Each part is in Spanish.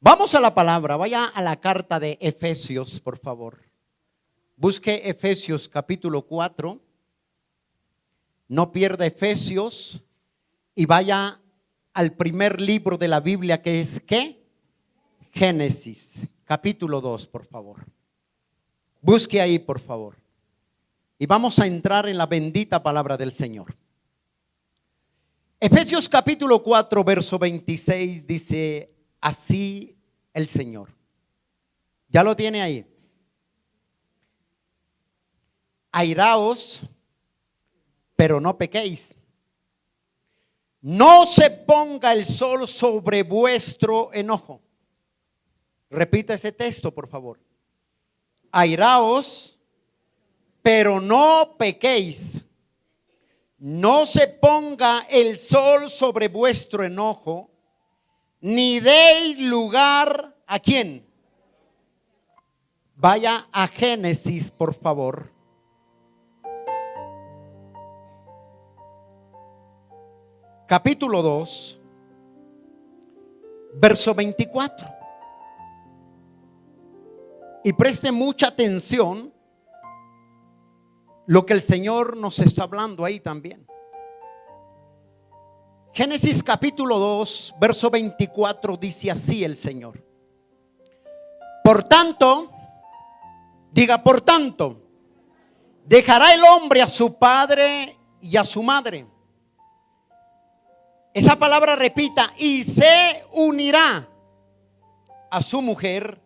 Vamos a la palabra, vaya a la carta de Efesios, por favor. Busque Efesios capítulo 4. No pierda Efesios y vaya al primer libro de la Biblia, que es ¿qué? Génesis, capítulo 2, por favor. Busque ahí, por favor. Y vamos a entrar en la bendita palabra del Señor. Efesios capítulo 4, verso 26 dice así el Señor. ¿Ya lo tiene ahí? Airaos, pero no pequéis. No se ponga el sol sobre vuestro enojo. Repita ese texto, por favor. Airaos, pero no pequéis. No se ponga el sol sobre vuestro enojo, ni deis lugar ¿a quién? Vaya a Génesis, por favor. Capítulo 2, verso 24. Y preste mucha atención lo que el Señor nos está hablando ahí también. Génesis capítulo 2, verso 24 dice así el Señor. Por tanto, diga por tanto, dejará el hombre a su padre y a su madre. Esa palabra repita, y se unirá a su mujer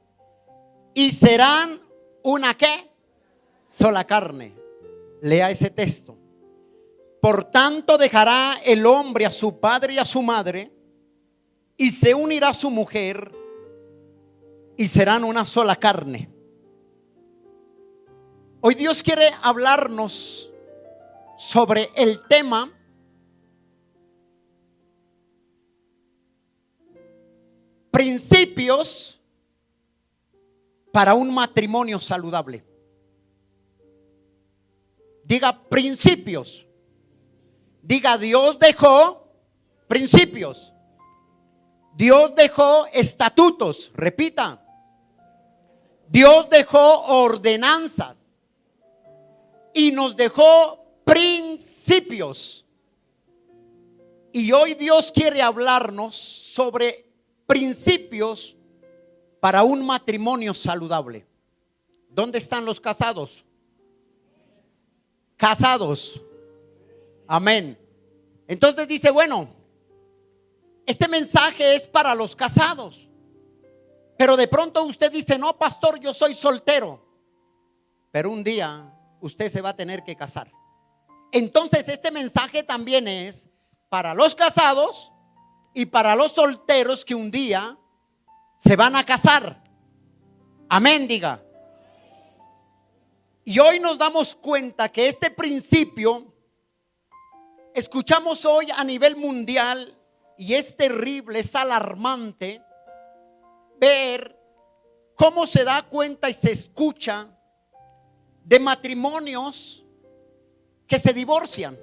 y serán una ¿qué? Sola carne. Lea ese texto. Por tanto dejará el hombre a su padre y a su madre y se unirá a su mujer y serán una sola carne. Hoy Dios quiere hablarnos sobre el tema principios para un matrimonio saludable. Diga principios. Diga, Dios dejó principios. Dios dejó estatutos. Repita. Dios dejó ordenanzas. Y nos dejó principios. Y hoy Dios quiere hablarnos sobre principios para un matrimonio saludable. ¿Dónde están los casados? Casados. Amén. Entonces dice, bueno, este mensaje es para los casados. Pero de pronto usted dice, no, pastor, yo soy soltero. Pero un día usted se va a tener que casar. Entonces este mensaje también es para los casados y para los solteros que un día se van a casar. Amén, diga. Y hoy nos damos cuenta que este principio escuchamos hoy a nivel mundial y es terrible, es alarmante ver cómo se da cuenta y se escucha de matrimonios que se divorcian.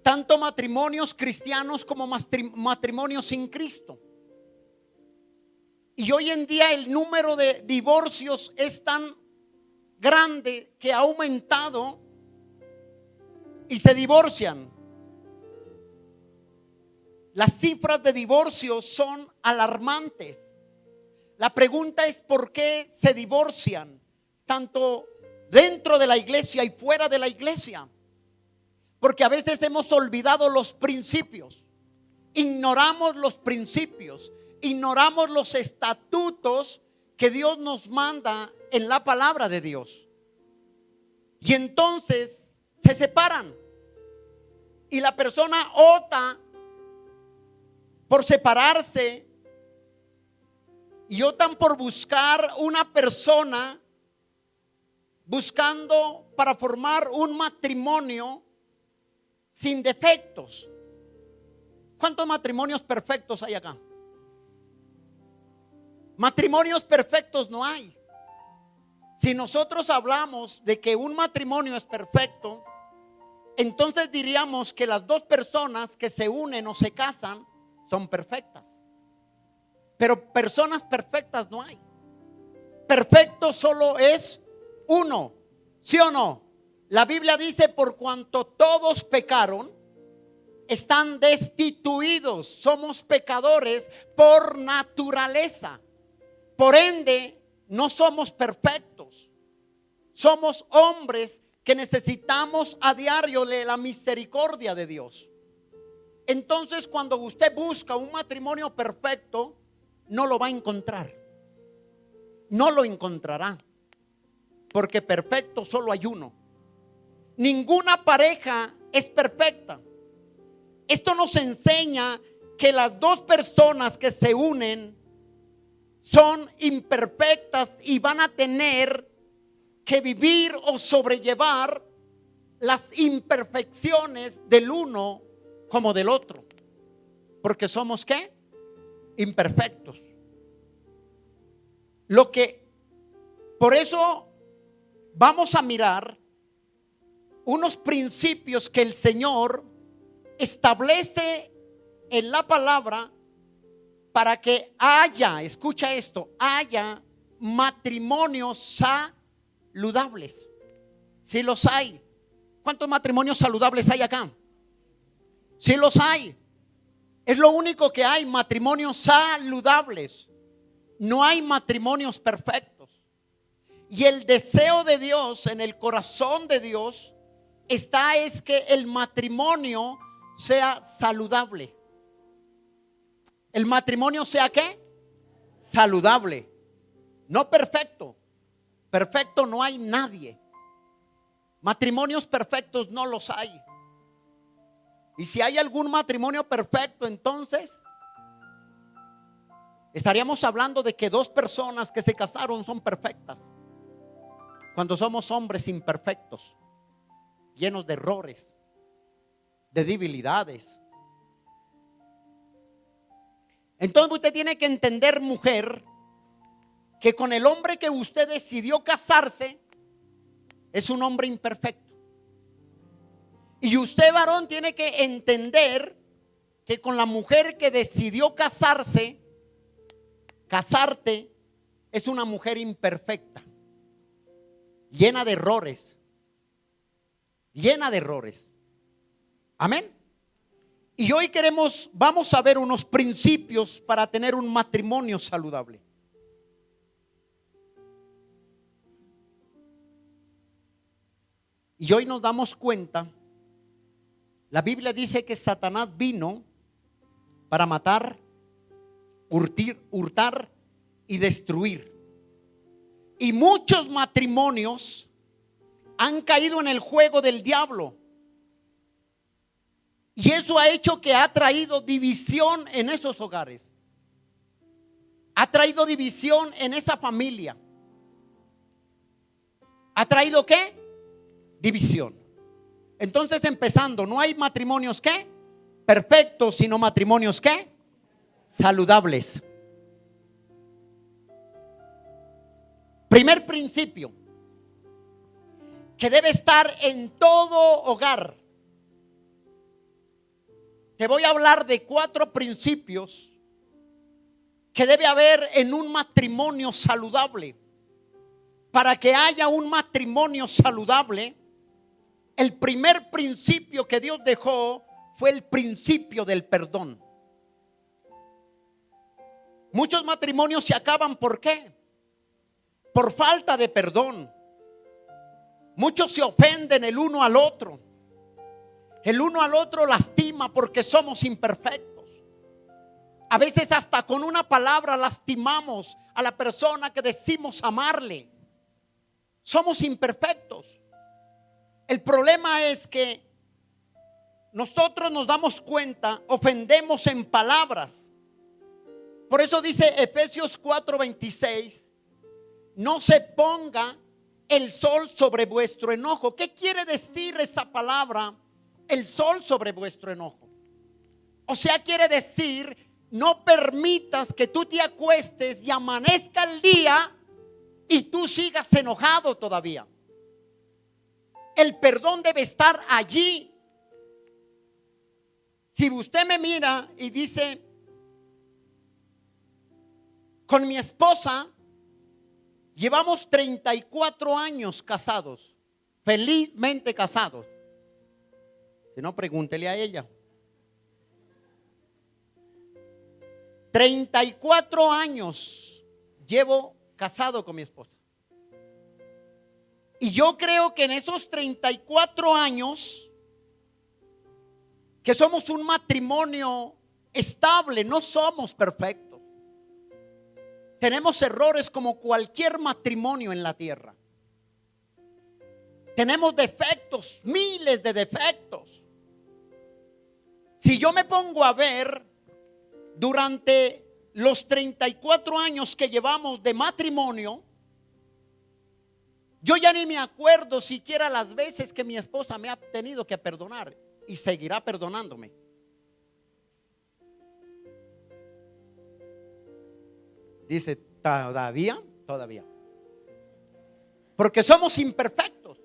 Tanto matrimonios cristianos como matrimonios sin Cristo. Y hoy en día el número de divorcios es tan grande que ha aumentado y se divorcian. Las cifras de divorcios son alarmantes. La pregunta es ¿por qué se divorcian? Tanto dentro de la iglesia y fuera de la iglesia. Porque a veces hemos olvidado los principios. Ignoramos los principios. Ignoramos los estatutos que Dios nos manda en la palabra de Dios. Y entonces se separan. Y la persona opta por separarse. Y optan por buscar una persona, buscando para formar un matrimonio sin defectos. ¿Cuántos matrimonios perfectos hay acá? Matrimonios perfectos no hay. Si nosotros hablamos de que un matrimonio es perfecto, entonces diríamos que las dos personas que se unen o se casan son perfectas. Pero personas perfectas no hay. Perfecto solo es uno. ¿Sí o no? La Biblia dice: por cuanto todos pecaron, están destituidos. Somos pecadores por naturaleza. Por ende, no somos perfectos. Somos hombres que necesitamos a diario de la misericordia de Dios. Entonces, cuando usted busca un matrimonio perfecto, no lo va a encontrar. No lo encontrará. Porque perfecto solo hay uno. Ninguna pareja es perfecta. Esto nos enseña que las dos personas que se unen son imperfectas y van a tener que vivir o sobrellevar las imperfecciones del uno como del otro. Porque somos ¿qué? Imperfectos. Por eso vamos a mirar unos principios que el Señor establece en la palabra para que haya, escucha esto, haya matrimonios saludables. Si los hay. ¿Cuántos matrimonios saludables hay acá? Si los hay. Es lo único que hay, matrimonios saludables. No hay matrimonios perfectos. Y el deseo de Dios en el corazón de Dios es que el matrimonio sea saludable. El matrimonio sea ¿qué? Saludable. No perfecto. Perfecto no hay nadie. Matrimonios perfectos no los hay. Y si hay algún matrimonio perfecto, entonces estaríamos hablando de que dos personas que se casaron son perfectas, cuando somos hombres imperfectos, llenos de errores, de debilidades. Entonces usted tiene que entender, mujer, que con el hombre que usted decidió casarse es un hombre imperfecto. Y usted, varón, tiene que entender que con la mujer que decidió casarte, es una mujer imperfecta, llena de errores, Amén. Y hoy vamos a ver unos principios para tener un matrimonio saludable. Y hoy nos damos cuenta, la Biblia dice que Satanás vino para matar, hurtar y destruir. Y muchos matrimonios han caído en el juego del diablo. Y eso ha hecho que ha traído división en esos hogares. Ha traído división en esa familia. ¿Ha traído qué? División. Entonces, empezando, no hay matrimonios ¿qué? Perfectos, sino matrimonios ¿qué? Saludables. Primer principio que debe estar en todo hogar. Te voy a hablar de 4 principios que debe haber en un matrimonio saludable. Para que haya un matrimonio saludable, el primer principio que Dios dejó fue el principio del perdón. Muchos matrimonios se acaban, ¿por qué? Por falta de perdón. Muchos se ofenden el uno al otro. El uno al otro lastima porque somos imperfectos. A veces hasta con una palabra lastimamos a la persona que decimos amarle. Somos imperfectos. El problema es que nosotros nos damos cuenta, ofendemos en palabras. Por eso dice Efesios 4:26, no se ponga el sol sobre vuestro enojo. ¿Qué quiere decir esa palabra? El sol sobre vuestro enojo. O sea, quiere decir, no permitas que tú te acuestes y amanezca el día y tú sigas enojado todavía. El perdón debe estar allí. Si usted me mira y dice, Con mi esposa llevamos 34 años casados, felizmente casados. Si no, pregúntele a ella. 34 años llevo casado con mi esposa. Y yo creo que en esos 34 años, que somos un matrimonio estable, no somos perfectos. Tenemos errores como cualquier matrimonio en la tierra. Tenemos defectos, miles de defectos. Si yo me pongo a ver durante los 34 años que llevamos de matrimonio, yo ya ni me acuerdo siquiera las veces que mi esposa me ha tenido que perdonar y seguirá perdonándome. Dice, todavía. Porque somos imperfectos.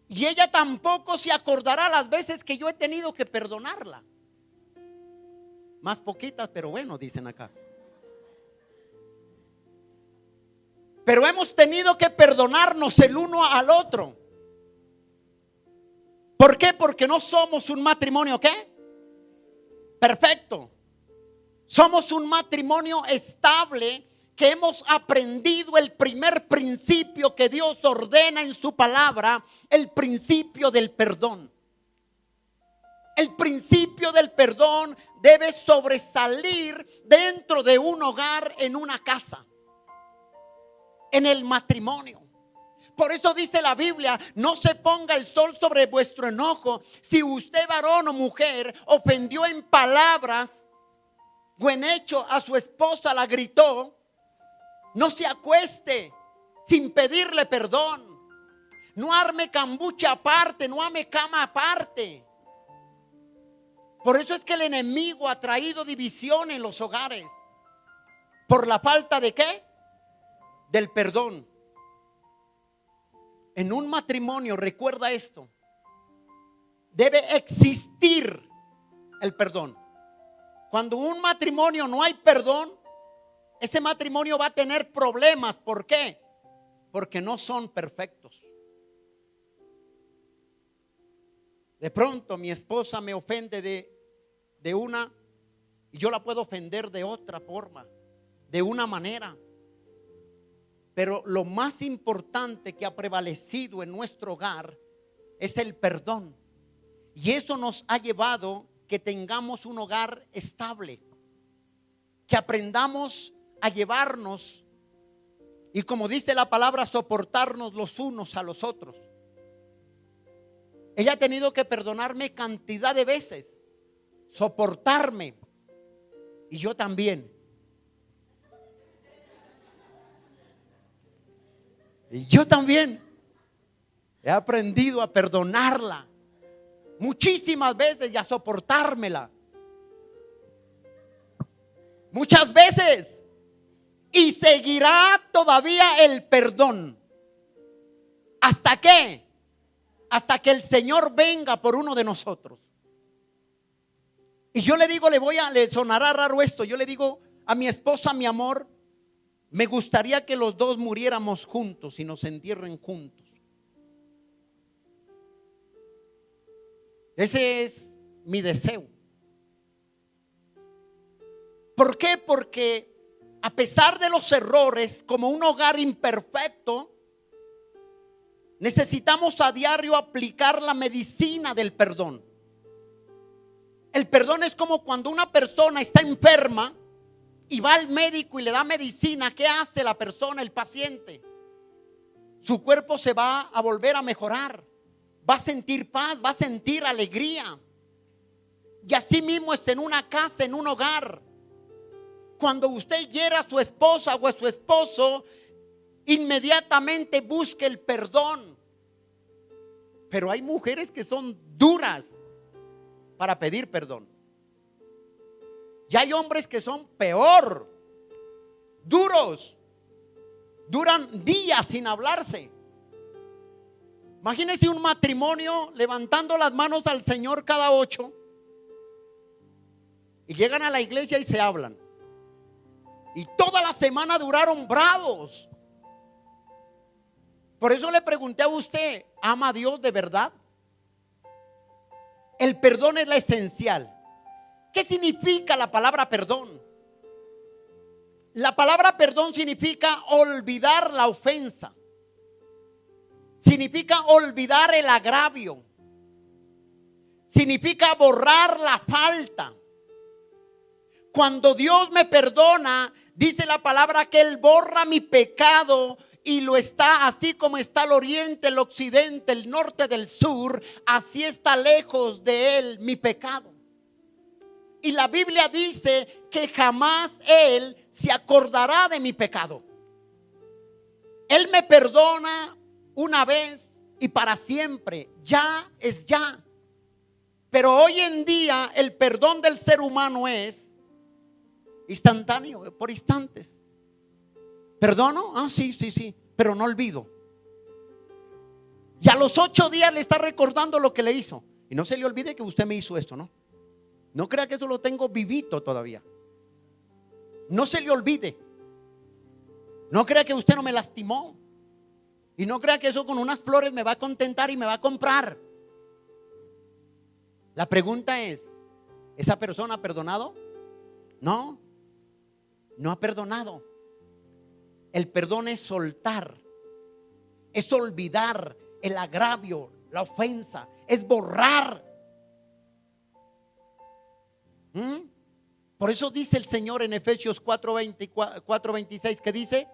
Y ella tampoco se acordará las veces que yo he tenido que perdonarla. Más poquitas, pero bueno, dicen acá. Pero hemos tenido que perdonarnos el uno al otro. ¿Por qué? Porque no somos un matrimonio, ¿qué? Perfecto. Somos un matrimonio estable que hemos aprendido el primer principio que Dios ordena en su palabra, el principio del perdón. El principio del perdón debe sobresalir dentro de un hogar, en una casa, en el matrimonio. Por eso dice la Biblia: no se ponga el sol sobre vuestro enojo. Si usted, varón o mujer, ofendió en palabras o en hecho a su esposa, la gritó, no se acueste sin pedirle perdón. No arme cambucha aparte, no arme cama aparte. Por eso es que el enemigo ha traído división en los hogares. ¿Por la falta de qué? Del perdón. En un matrimonio, recuerda esto, debe existir el perdón. Cuando un matrimonio no hay perdón, ese matrimonio va a tener problemas. ¿Por qué? Porque no son perfectos. De pronto mi esposa me ofende de una, y yo la puedo ofender de otra forma, de una manera. Pero lo más importante que ha prevalecido en nuestro hogar es el perdón. Y eso nos ha llevado que tengamos un hogar estable, que aprendamos a llevarnos y, como dice la palabra, soportarnos los unos a los otros. Ella ha tenido que perdonarme cantidad de veces, soportarme, y yo también. Y yo también he aprendido a perdonarla muchísimas veces y a soportármela muchas veces. Y seguirá todavía el perdón. ¿Hasta qué? Hasta que el Señor venga por uno de nosotros. Y yo le digo, le sonará raro esto, yo le digo a mi esposa: mi amor, me gustaría que los dos muriéramos juntos y nos entierren juntos. Ese es mi deseo. ¿Por qué? Porque a pesar de los errores, como un hogar imperfecto, necesitamos a diario aplicar la medicina del perdón. El perdón es como cuando una persona está enferma y va al médico y le da medicina. ¿Qué hace la persona, el paciente? Su cuerpo se va a volver a mejorar, va a sentir paz, va a sentir alegría. Y así mismo es en una casa, en un hogar. Cuando usted hiera a su esposa o a su esposo, inmediatamente busque el perdón. Pero hay mujeres que son duras para pedir perdón. Y hay hombres que son peor, duros, duran días sin hablarse. Imagínense un matrimonio levantando las manos al Señor cada 8 y llegan a la iglesia y se hablan. Y toda la semana duraron bravos. Por eso le pregunté a usted, ¿ama a Dios de verdad? El perdón es la esencial. ¿Qué significa la palabra perdón? La palabra perdón significa olvidar la ofensa. Significa olvidar el agravio. Significa borrar la falta. Cuando Dios me perdona, dice la palabra que Él borra mi pecado y lo está, así como está el oriente, el occidente, el norte del sur, así está lejos de Él mi pecado. Y la Biblia dice que jamás Él se acordará de mi pecado. Él me perdona una vez y para siempre. Ya es ya. Pero hoy en día el perdón del ser humano es instantáneo, por instantes. ¿Perdono? Ah, sí, pero no olvido. Y a los 8 días le está recordando lo que le hizo. Y no se le olvide que usted me hizo esto, ¿no? No crea que eso lo tengo vivito todavía. No se le olvide. No crea que usted no me lastimó. Y no crea que eso con unas flores me va a contentar y me va a comprar. La pregunta es, ¿esa persona ha perdonado? No, no ha perdonado. El perdón es soltar, es olvidar el agravio, la ofensa, es borrar. Por eso dice el Señor en Efesios 4:26 que dice: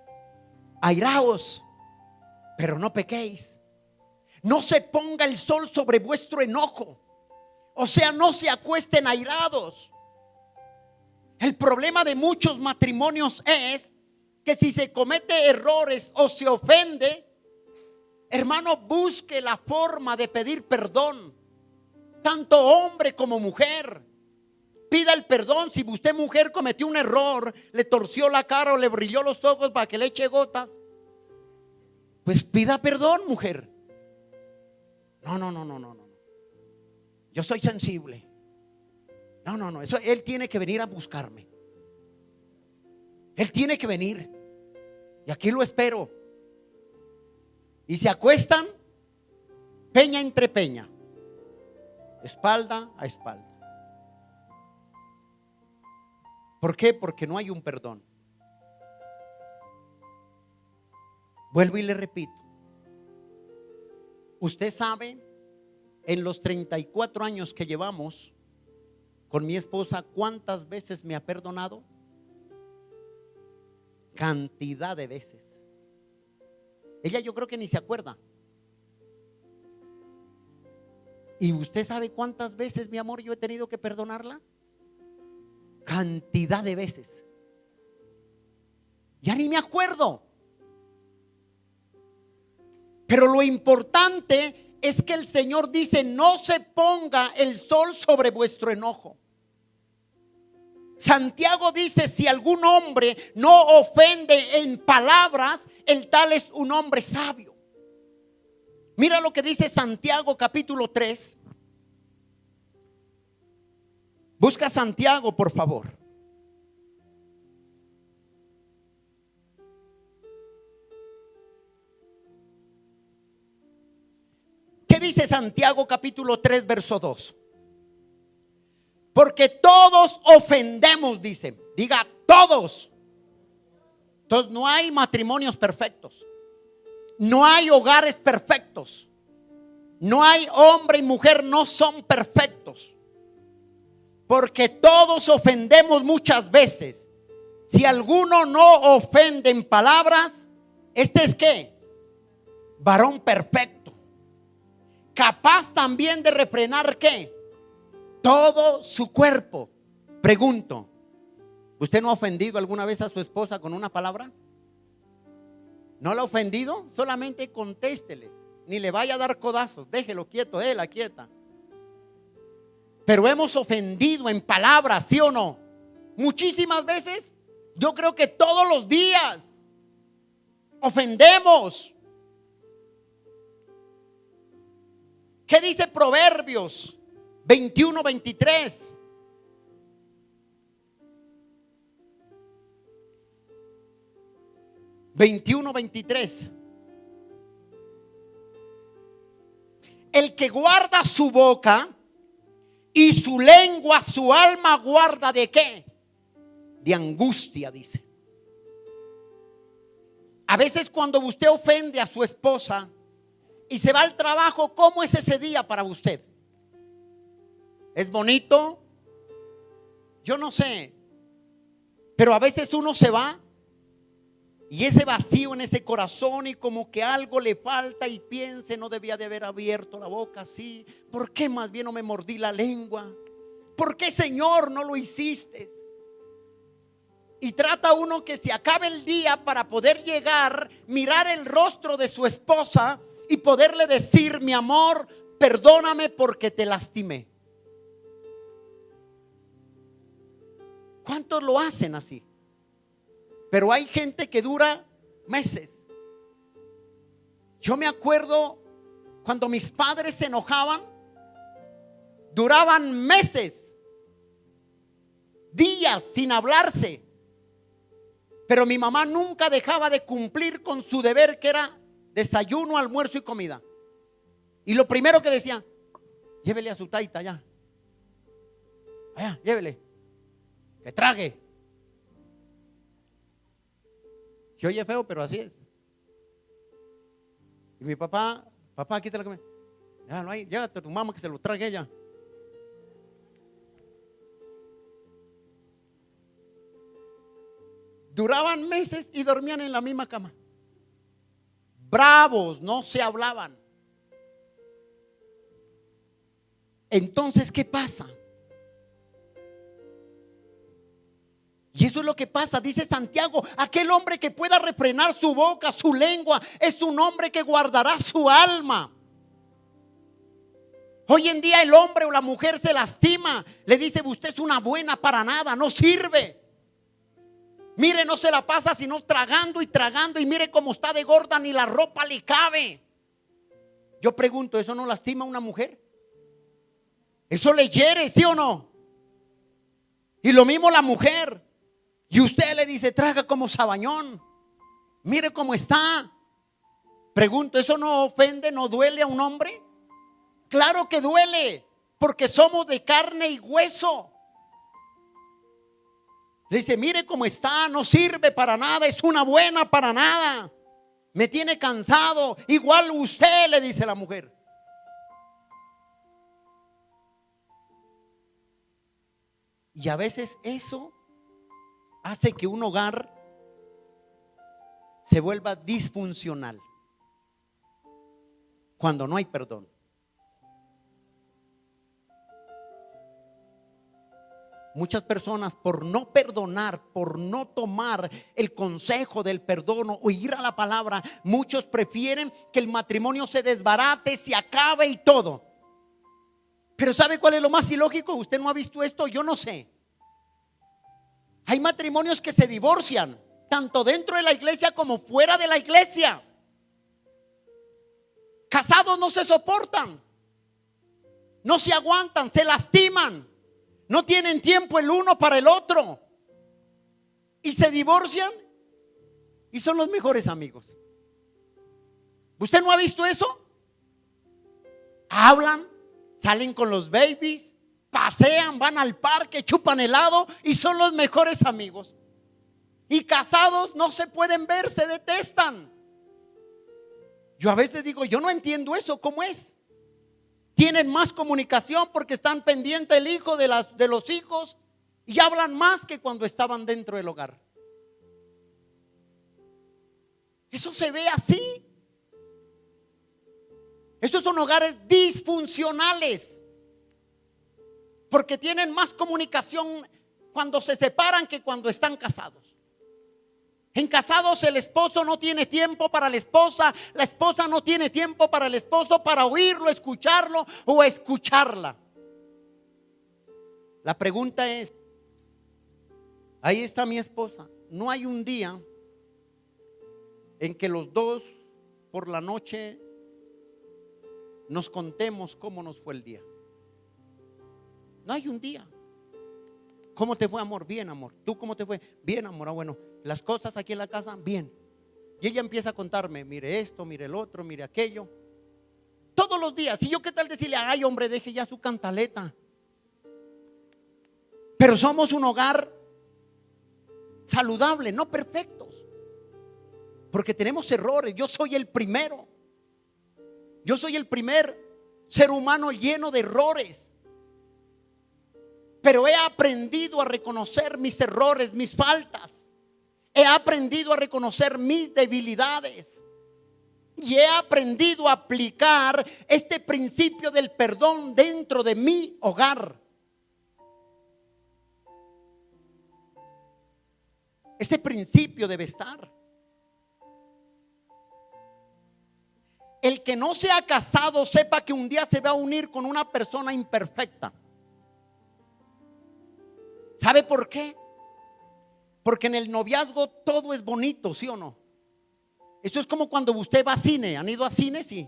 airaos, pero no pequéis. No se ponga el sol sobre vuestro enojo. O sea, no se acuesten airados. El problema de muchos matrimonios es que si se comete errores o se ofende, hermano, busque la forma de pedir perdón. Tanto hombre como mujer. Pida el perdón. Si usted, mujer, cometió un error, le torció la cara o le brilló los ojos para que le eche gotas, pues pida perdón, mujer. No. Yo soy sensible. No. Eso, él tiene que venir a buscarme. Él tiene que venir. Y aquí lo espero. Y se acuestan peña entre peña, espalda a espalda. ¿Por qué? Porque no hay un perdón. Vuelvo y le repito. Usted sabe, en los 34 años que llevamos con mi esposa, ¿cuántas veces me ha perdonado? Cantidad de veces. Ella, yo creo que ni se acuerda. ¿Y usted sabe cuántas veces, mi amor, yo he tenido que perdonarla? Cantidad de veces. Ya ni me acuerdo. Pero lo importante es que el Señor dice: no se ponga el sol sobre vuestro enojo. Santiago dice: si algún hombre no ofende en palabras, el tal es un hombre sabio. Mira lo que dice Santiago capítulo 3. Busca Santiago, por favor. ¿Qué dice Santiago capítulo 3 verso 2? Porque todos ofendemos, dice. Diga todos. Entonces no hay matrimonios perfectos. No hay hogares perfectos. No hay hombre y mujer, no son perfectos. Porque todos ofendemos muchas veces. Si alguno no ofende en palabras, este es ¿qué? Varón perfecto, capaz también de refrenar ¿qué? Todo su cuerpo. Pregunto, ¿usted no ha ofendido alguna vez a su esposa con una palabra? ¿No la ha ofendido? Solamente contéstele. Ni le vaya a dar codazos. Déjelo quieto, déjela quieta. Pero hemos ofendido en palabras, ¿sí o no? Muchísimas veces. Yo creo que todos los días ofendemos. ¿Qué dice Proverbios 21:23? 21-23. El que guarda su boca y su lengua, su alma guarda ¿de qué? De angustia, dice. A veces cuando usted ofende a su esposa y se va al trabajo, ¿cómo es ese día para usted? ¿Es bonito? Yo no sé. Pero a veces uno se va y ese vacío en ese corazón y como que algo le falta y piense, no debía de haber abierto la boca así. ¿Por qué más bien no me mordí la lengua? ¿Por qué, Señor, no lo hiciste? Y trata uno que se acabe el día para poder llegar, mirar el rostro de su esposa y poderle decir: mi amor, perdóname porque te lastimé. ¿Cuántos lo hacen así? Pero hay gente que dura meses. Yo me acuerdo cuando mis padres se enojaban, duraban meses, días sin hablarse. Pero mi mamá nunca dejaba de cumplir con su deber, que era desayuno, almuerzo y comida. Y lo primero que decía: llévele a su taita allá. Allá, llévele. Que trague. Se oye feo, pero así es. Y mi papá, aquí te la come. Ya no hay, llévate a tu mamá que se lo trague ella. Duraban meses y dormían en la misma cama. Bravos, no se hablaban. Entonces, ¿qué pasa? Y eso es lo que pasa, dice Santiago: aquel hombre que pueda refrenar su boca, su lengua, es un hombre que guardará su alma. Hoy en día el hombre o la mujer se lastima, le dice: usted es una buena para nada, no sirve. Mire, no se la pasa sino tragando y tragando, y mire cómo está de gorda, ni la ropa le cabe. Yo pregunto, ¿eso no lastima a una mujer? ¿Eso le hiere, sí o no? Y lo mismo la mujer. Y usted le dice: traga como sabañón, mire cómo está. Pregunto, ¿eso no ofende, no duele a un hombre? Claro que duele, porque somos de carne y hueso. Le dice: mire cómo está, no sirve para nada, es una buena para nada, me tiene cansado. Igual usted, le dice la mujer. Y a veces eso hace que un hogar se vuelva disfuncional cuando no hay perdón. Muchas personas, por no perdonar, por no tomar el consejo del perdón o ir a la palabra, muchos prefieren que el matrimonio se desbarate, se acabe y todo. Pero ¿sabe cuál es lo más ilógico? Usted no ha visto esto, yo no sé. Hay matrimonios que se divorcian, tanto dentro de la iglesia como fuera de la iglesia. Casados no se soportan, no se aguantan, se lastiman. No tienen tiempo el uno para el otro y se divorcian y son los mejores amigos. ¿Usted no ha visto eso? Hablan, salen con los babies, pasean, van al parque, chupan helado y son los mejores amigos. Y casados no se pueden ver, se detestan. Yo a veces digo: yo no entiendo eso, ¿cómo es? Tienen más comunicación porque están pendientes del hijo, de los hijos, y hablan más que cuando estaban dentro del hogar. Eso se ve así. Estos son hogares disfuncionales porque tienen más comunicación cuando se separan que cuando están casados. En casados el esposo no tiene tiempo para la esposa no tiene tiempo para el esposo, para oírlo, escucharlo o escucharla. La pregunta es: ahí está mi esposa, no hay un día en que los dos por la noche nos contemos cómo nos fue el día. No hay un día. ¿Cómo te fue, amor? Bien, amor. ¿Tú cómo te fue? Bien, amor. Ah, bueno, las cosas aquí en la casa, bien. Y ella empieza a contarme, mire esto, mire el otro, mire aquello. Todos los días. Y yo, ¿qué tal decirle? Ay, hombre, deje ya su cantaleta. Pero somos un hogar saludable, no perfectos, porque tenemos errores. Yo soy el primero. Yo soy el primer ser humano lleno de errores. Pero he aprendido a reconocer mis errores, mis faltas. He aprendido a reconocer mis debilidades. Y he aprendido a aplicar este principio del perdón dentro de mi hogar. Ese principio debe estar. El que no se ha casado sepa que un día se va a unir con una persona imperfecta. ¿Sabe por qué? Porque en el noviazgo todo es bonito, ¿sí o no? Eso es como cuando usted va a cine. ¿Han ido a cine? Sí.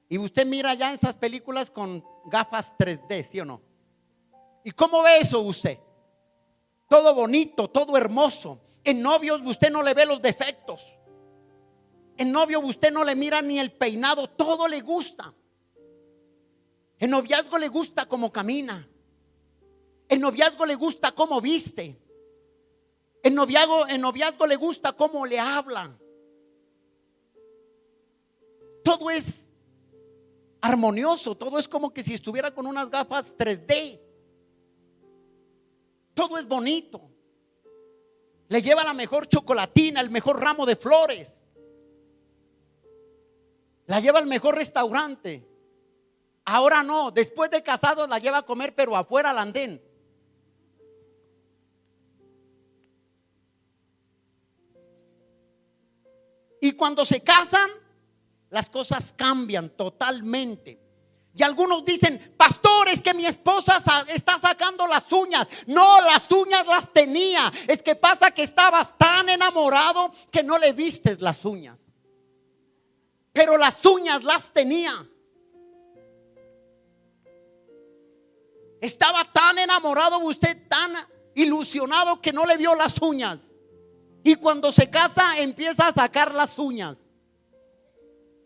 Y usted mira ya esas películas con gafas 3D, ¿sí o no? ¿Y cómo ve eso usted? Todo bonito, todo hermoso. En novios usted no le ve los defectos. En novio usted no le mira ni el peinado, todo le gusta. En noviazgo le gusta cómo camina. En noviazgo le gusta cómo viste. En noviazgo le gusta cómo le hablan. Todo es armonioso, todo es como que si estuviera con unas gafas 3D. Todo es bonito. Le lleva la mejor chocolatina, el mejor ramo de flores. La lleva al mejor restaurante. Ahora no, después de casados la lleva a comer, pero afuera al andén. Y cuando se casan, las cosas cambian totalmente. Y algunos dicen, pastor, es que mi esposa está sacando las uñas. No, las uñas las tenía. Es que pasa que estabas tan enamorado que no le vistes las uñas. Pero las uñas las tenía. Estaba tan enamorado usted, tan ilusionado que no le vio las uñas. Y cuando se casa empieza a sacar las uñas.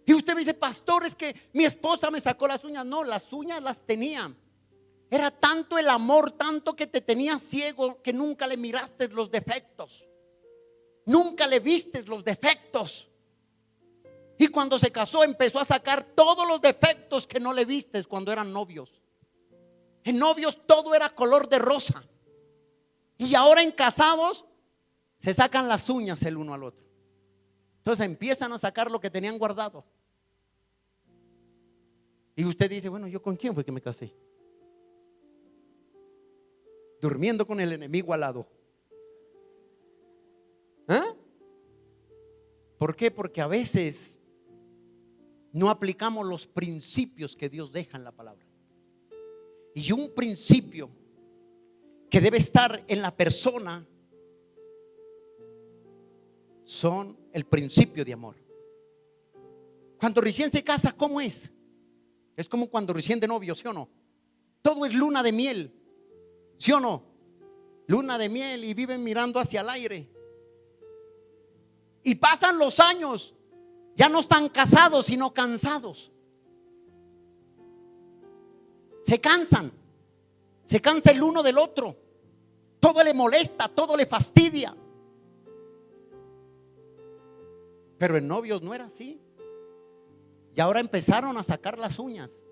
Y usted me dice, pastor, es que mi esposa me sacó las uñas. No, las uñas las tenía. Era tanto el amor, tanto que te tenía ciego, que nunca le miraste los defectos. Nunca le vistes los defectos. Y cuando se casó empezó a sacar todos los defectos que no le vistes cuando eran novios. En novios todo era color de rosa. Y ahora en casados se sacan las uñas el uno al otro. Entonces empiezan a sacar lo que tenían guardado. Y usted dice, bueno, ¿yo con quién fue que me casé? Durmiendo con el enemigo al lado. ¿Ah? ¿Por qué? Porque a veces no aplicamos los principios que Dios deja en la palabra. Y un principio que debe estar en la persona son el principio de amor. Cuando recién se casa, ¿cómo es? Es como cuando recién de novio, ¿sí o no? Todo es luna de miel, ¿sí o no? Luna de miel y viven mirando hacia el aire. Y pasan los años, ya no están casados, sino cansados. Se cansan. Se cansa el uno del otro. Todo le molesta, todo le fastidia. Pero en novios no era así. Y ahora empezaron a sacar las uñas.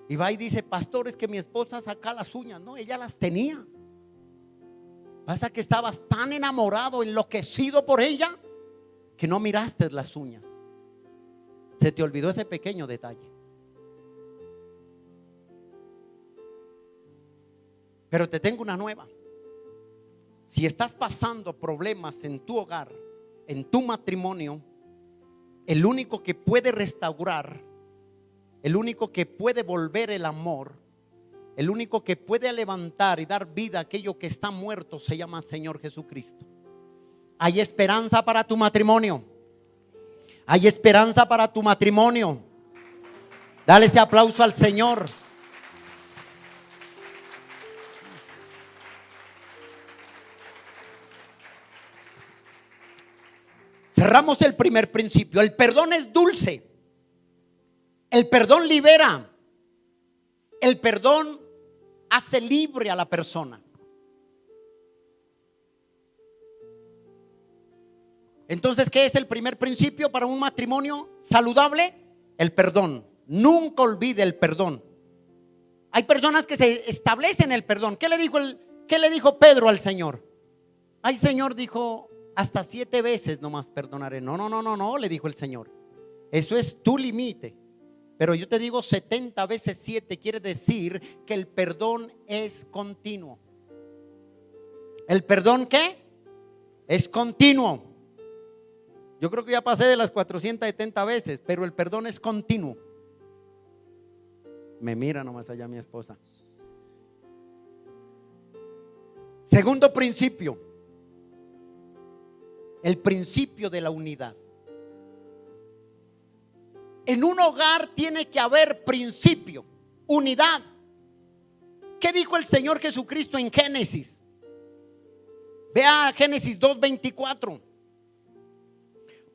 Y va y dice, pastor, es que mi esposa saca las uñas. No, ella las tenía. Pasa que estabas tan enamorado, enloquecido por ella, que no miraste las uñas. Se te olvidó ese pequeño detalle. Pero te tengo una nueva. Si estás pasando problemas en tu hogar, en tu matrimonio, el único que puede restaurar, el único que puede volver el amor, el único que puede levantar y dar vida a aquello que está muerto se llama Señor Jesucristo. Hay esperanza para tu matrimonio. Hay esperanza para tu matrimonio. Dale ese aplauso al Señor. Cerramos el primer principio. El perdón es dulce. El perdón libera. El perdón hace libre a la persona. Entonces, ¿qué es el primer principio para un matrimonio saludable? El perdón. Nunca olvide el perdón. Hay personas que se establecen el perdón. ¿Qué le dijo Pedro al Señor? Ay, Señor, dijo, hasta 7 veces nomás perdonaré. No, le dijo el Señor. Eso es tu límite. Pero yo te digo 70 veces 7 quiere decir que el perdón es continuo. ¿El perdón qué? Es continuo. Yo creo que ya pasé de las 470 veces, pero el perdón es continuo. Me mira nomás allá mi esposa. Segundo principio. El principio de la unidad. En un hogar tiene que haber principio, unidad. ¿Qué dijo el Señor Jesucristo en Génesis? Vea Génesis 2:24.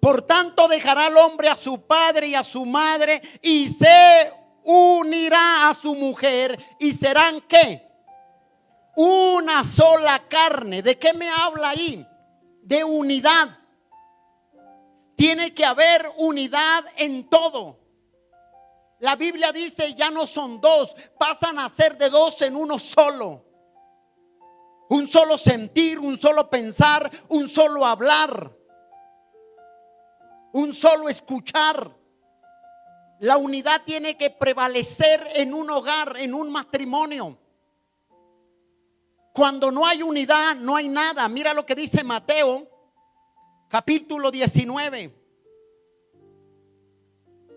Por tanto dejará el hombre a su padre y a su madre y se unirá a su mujer y serán ¿qué? Una sola carne. ¿De qué me habla ahí? De unidad. Tiene que haber unidad en todo. La Biblia dice ya no son dos, pasan a ser de dos en uno solo. Un solo sentir, un solo pensar, un solo hablar, un solo escuchar. La unidad tiene que prevalecer en un hogar, en un matrimonio. Cuando no hay unidad, no hay nada. Mira lo que dice Mateo capítulo 19.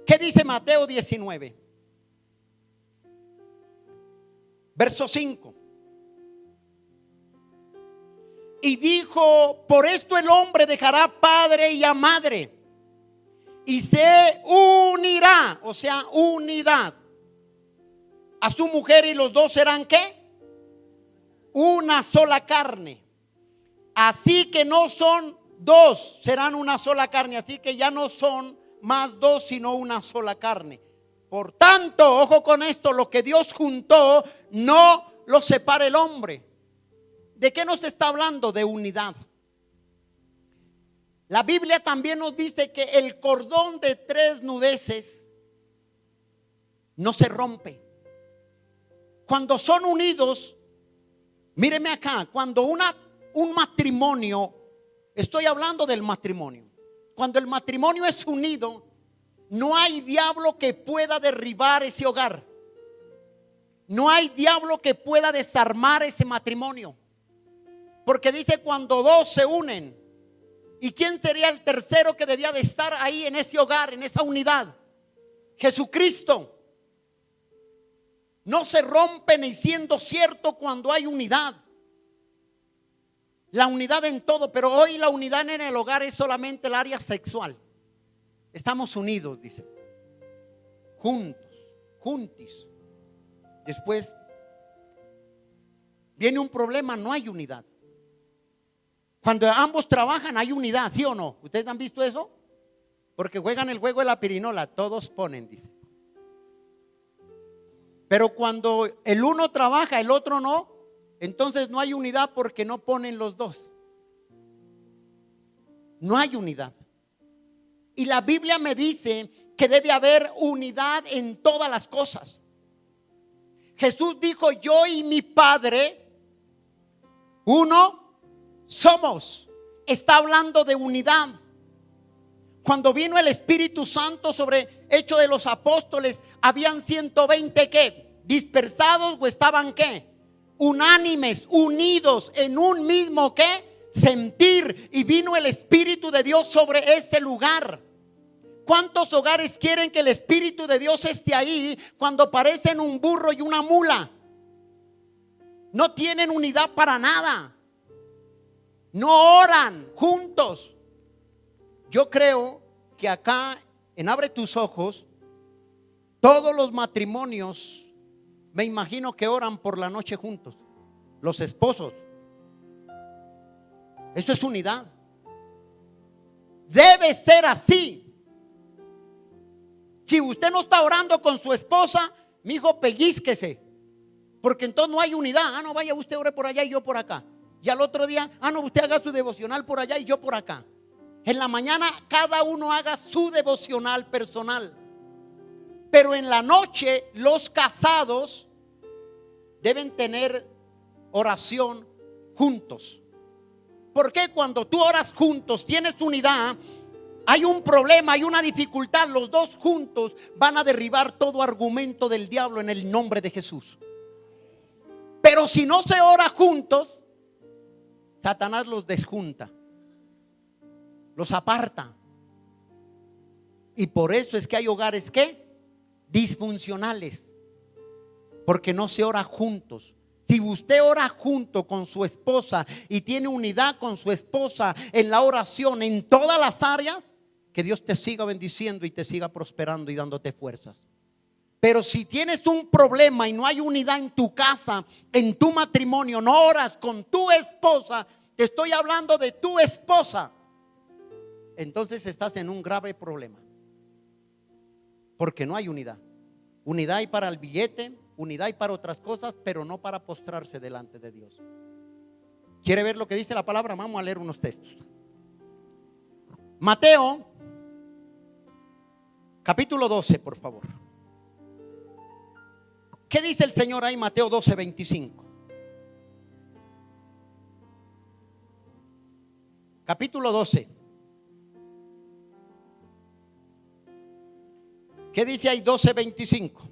¿Qué dice Mateo 19? Verso 5. Y dijo, por esto el hombre dejará padre y a madre y se unirá, o sea, unidad, a su mujer, y los dos serán ¿qué? Una sola carne. Así que no son dos, serán una sola carne. Así que ya no son más dos, sino una sola carne. Por tanto, ojo con esto, lo que Dios juntó, no lo separa el hombre. ¿De qué nos está hablando? De unidad. La Biblia también nos dice que el cordón de 3 nudeces no se rompe. Cuando son unidos, míreme acá, cuando un matrimonio, estoy hablando del matrimonio, cuando el matrimonio es unido, no hay diablo que pueda derribar ese hogar. No hay diablo que pueda desarmar ese matrimonio. Porque dice cuando dos se unen. ¿Y quién sería el tercero que debía de estar ahí en ese hogar, en esa unidad? Jesucristo. No se rompe ni siendo cierto cuando hay unidad. La unidad en todo, pero hoy la unidad en el hogar es solamente el área sexual. Estamos unidos, dice. Juntos, juntis. Después viene un problema, no hay unidad. Cuando ambos trabajan hay unidad, ¿sí o no? ¿Ustedes han visto eso? Porque juegan el juego de la pirinola, todos ponen, dice. Pero cuando el uno trabaja, el otro no, entonces no hay unidad porque no ponen los dos. No hay unidad. Y la Biblia me dice que debe haber unidad en todas las cosas. Jesús dijo, yo y mi Padre, uno somos. Está hablando de unidad. Cuando vino el Espíritu Santo sobre Hechos de los Apóstoles, habían 120 ¿qué? Dispersados o estaban ¿qué? Unánimes, unidos en un mismo ¿qué? Sentir, y vino el Espíritu de Dios sobre ese lugar. ¿Cuántos hogares quieren que el Espíritu de Dios esté ahí cuando parecen un burro y una mula? No tienen unidad para nada. No oran juntos. Yo creo que acá en Abre Tus Ojos, todos los matrimonios, me imagino que oran por la noche juntos. Los esposos. Eso es unidad. Debe ser así. Si usted no está orando con su esposa, mi hijo, pellizquese, porque entonces no hay unidad. No, vaya usted ore por allá y yo por acá. Y al otro día, no, usted haga su devocional por allá y yo por acá. En la mañana cada uno haga su devocional personal. Pero en la noche los casados deben tener oración juntos. Porque cuando tú oras juntos, tienes unidad, hay un problema, hay una dificultad, los dos juntos van a derribar todo argumento del diablo en el nombre de Jesús. Pero si no se ora juntos, Satanás los desjunta, los aparta. Y por eso es que hay hogares que disfuncionales, porque no se ora juntos. Si usted ora junto con su esposa y tiene unidad con su esposa en la oración en todas las áreas, que Dios te siga bendiciendo y te siga prosperando y dándote fuerzas. Pero si tienes un problema y no hay unidad en tu casa, en tu matrimonio, no oras con tu esposa, te estoy hablando de tu esposa, entonces estás en un grave problema, porque no hay unidad. Unidad hay para el billete, unidad hay para otras cosas, pero no para postrarse delante de Dios. ¿Quiere ver lo que dice la palabra? Vamos a leer unos textos. Mateo capítulo 12, por favor. ¿Qué dice el Señor ahí? Mateo 12, 25. Capítulo 12. ¿Qué dice ahí? 12, 25.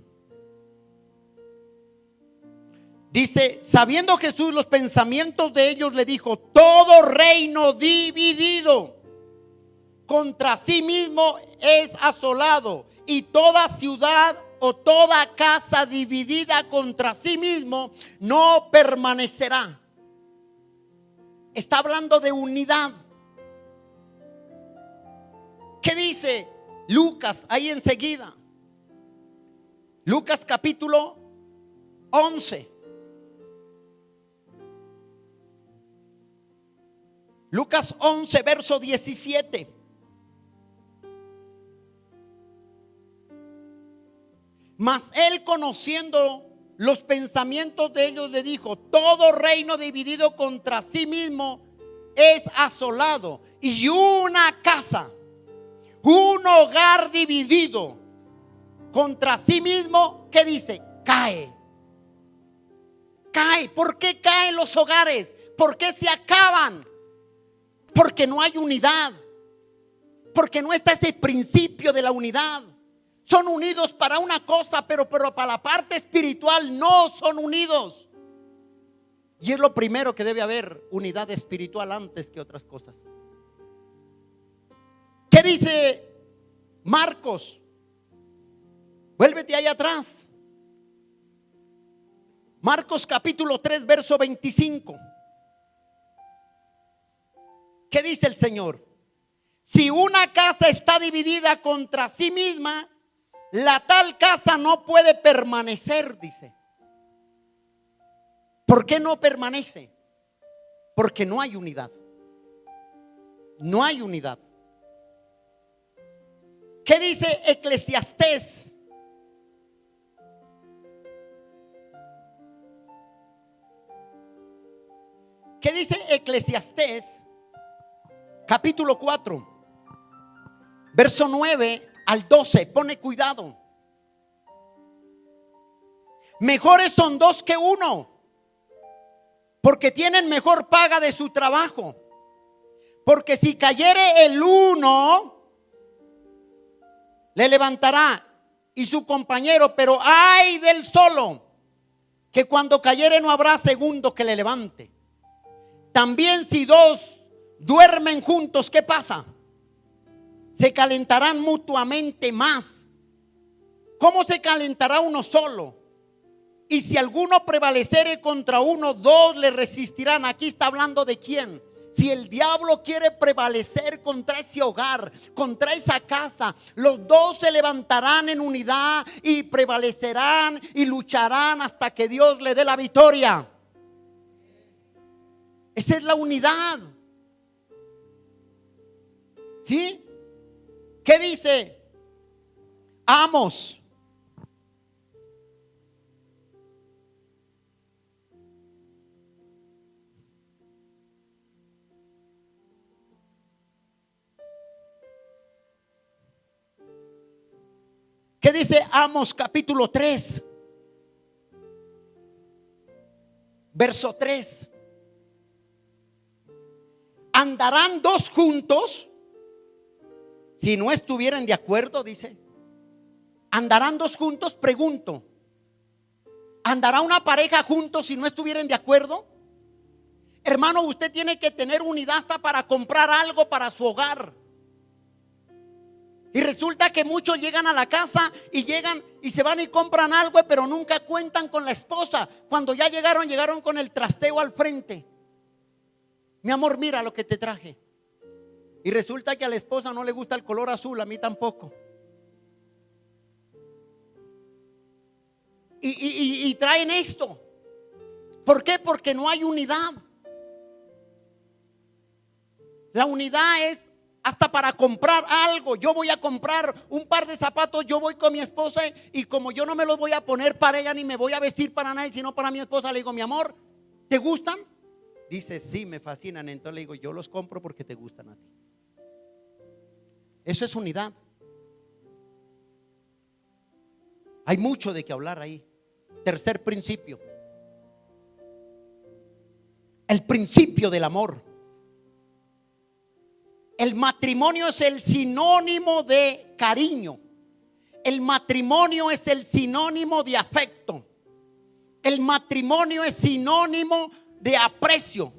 Dice: sabiendo Jesús los pensamientos de ellos, le dijo: todo reino dividido contra sí mismo es asolado, y toda ciudad o toda casa dividida contra sí mismo no permanecerá. Está hablando de unidad. ¿Qué dice Lucas ahí enseguida? Lucas capítulo 11. Lucas 11, verso 17. Mas él, conociendo los pensamientos de ellos, le dijo: todo reino dividido contra sí mismo es asolado, y una casa, un hogar dividido contra sí mismo, ¿qué dice? Cae. Cae. ¿Por qué caen los hogares? ¿Por qué se acaban? Porque no hay unidad, porque no está ese principio de la unidad. Son unidos para una cosa, pero para la parte espiritual no son unidos. Y es lo primero que debe haber: unidad espiritual antes que otras cosas. ¿Qué dice Marcos? Vuélvete ahí atrás. Marcos capítulo 3, verso 25. ¿Qué dice el Señor? Si una casa está dividida contra sí misma, la tal casa no puede permanecer, dice. ¿Por qué no permanece? Porque no hay unidad. No hay unidad. ¿Qué dice Eclesiastés? ¿Qué dice Eclesiastés? Capítulo 4, verso 9 al 12. Pone cuidado. Mejores son dos que uno, porque tienen mejor paga de su trabajo. Porque si cayere el uno, le levantará y su compañero, pero ay del solo, que cuando cayere no habrá segundo que le levante. También si dos duermen juntos, ¿qué pasa? Se calentarán mutuamente más. ¿Cómo se calentará uno solo? Y si alguno prevaleciere contra uno, dos le resistirán. Aquí está hablando de quién. Si el diablo quiere prevalecer contra ese hogar, contra esa casa, los dos se levantarán en unidad y prevalecerán y lucharán hasta que Dios le dé la victoria. Esa es la unidad. ¿Sí? ¿Qué dice Amos? ¿Qué dice Amos capítulo 3? Verso 3. ¿Andarán dos juntos si no estuvieran de acuerdo? Dice. ¿Andarán dos juntos? Pregunto. ¿Andará una pareja juntos si no estuvieran de acuerdo? Hermano, usted tiene que tener unidad hasta para comprar algo para su hogar. Y resulta que muchos llegan a la casa y llegan y se van y compran algo, pero nunca cuentan con la esposa. Cuando ya llegaron con el trasteo al frente. Mi amor, mira lo que te traje. Y resulta que a la esposa no le gusta el color azul, a mí tampoco. Y traen esto. ¿Por qué? Porque no hay unidad. La unidad es hasta para comprar algo. Yo voy a comprar un par de zapatos, yo voy con mi esposa y como yo no me los voy a poner para ella ni me voy a vestir para nadie, sino para mi esposa, le digo, mi amor, ¿te gustan? Dice, sí, me fascinan. Entonces le digo, yo los compro porque te gustan a ti. Eso es unidad. Hay mucho de qué hablar ahí. Tercer principio. El principio del amor. El matrimonio es el sinónimo de cariño. El matrimonio es el sinónimo de afecto. El matrimonio es sinónimo de aprecio.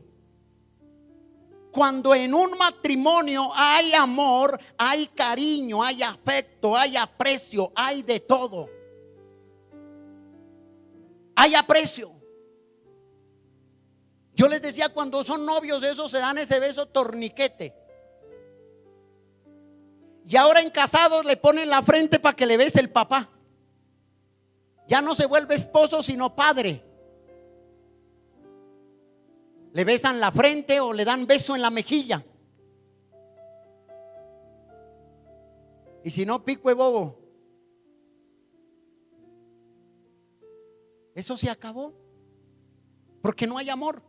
Cuando en un matrimonio hay amor, hay cariño, hay afecto, hay aprecio, hay de todo. Hay aprecio. Yo les decía, cuando son novios, esos se dan ese beso torniquete. Y ahora en casados le ponen la frente para que le bese el papá. Ya no se vuelve esposo sino padre. Le besan la frente o le dan beso en la mejilla. Y si no, pico de bobo. Eso se acabó. Porque no hay amor.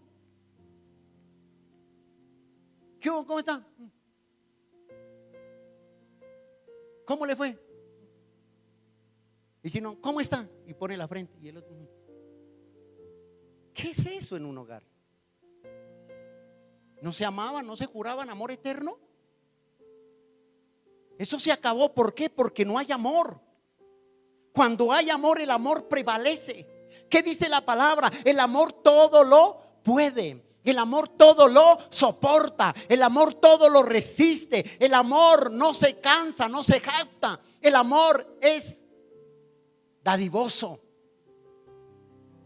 ¿Qué hubo? ¿Cómo está? ¿Cómo le fue? Y si no, ¿cómo está? Y pone la frente. Y el otro. ¿Qué es eso en un hogar? ¿No se amaban? ¿No se juraban amor eterno? Eso se acabó. ¿Por qué? Porque no hay amor. Cuando hay amor, el amor prevalece. ¿Qué dice la palabra? El amor todo lo puede. El amor todo lo soporta. El amor todo lo resiste. El amor no se cansa, no se jacta. El amor es dadivoso.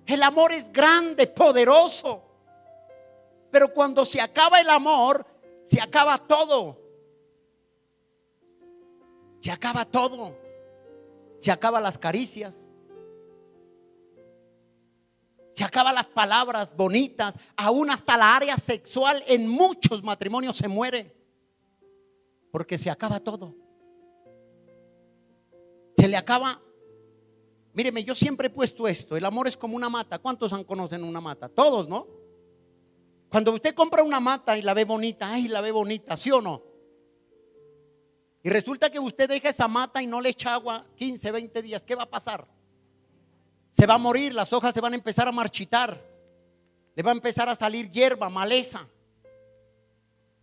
El amor es grande, poderoso. Pero cuando se acaba el amor, se acaba todo. Se acaba todo. Se acaban las caricias. Se acaban las palabras bonitas. Aún hasta la área sexual en muchos matrimonios se muere. Porque se acaba todo. Se le acaba. Míreme, yo siempre he puesto esto. El amor es como una mata. ¿Cuántos conocen una mata? Todos, ¿no? Cuando usted compra una mata y la ve bonita, ay, la ve bonita, ¿sí o no? Y resulta que usted deja esa mata y no le echa agua 15, 20 días, ¿qué va a pasar? Se va a morir, las hojas se van a empezar a marchitar, le va a empezar a salir hierba, maleza.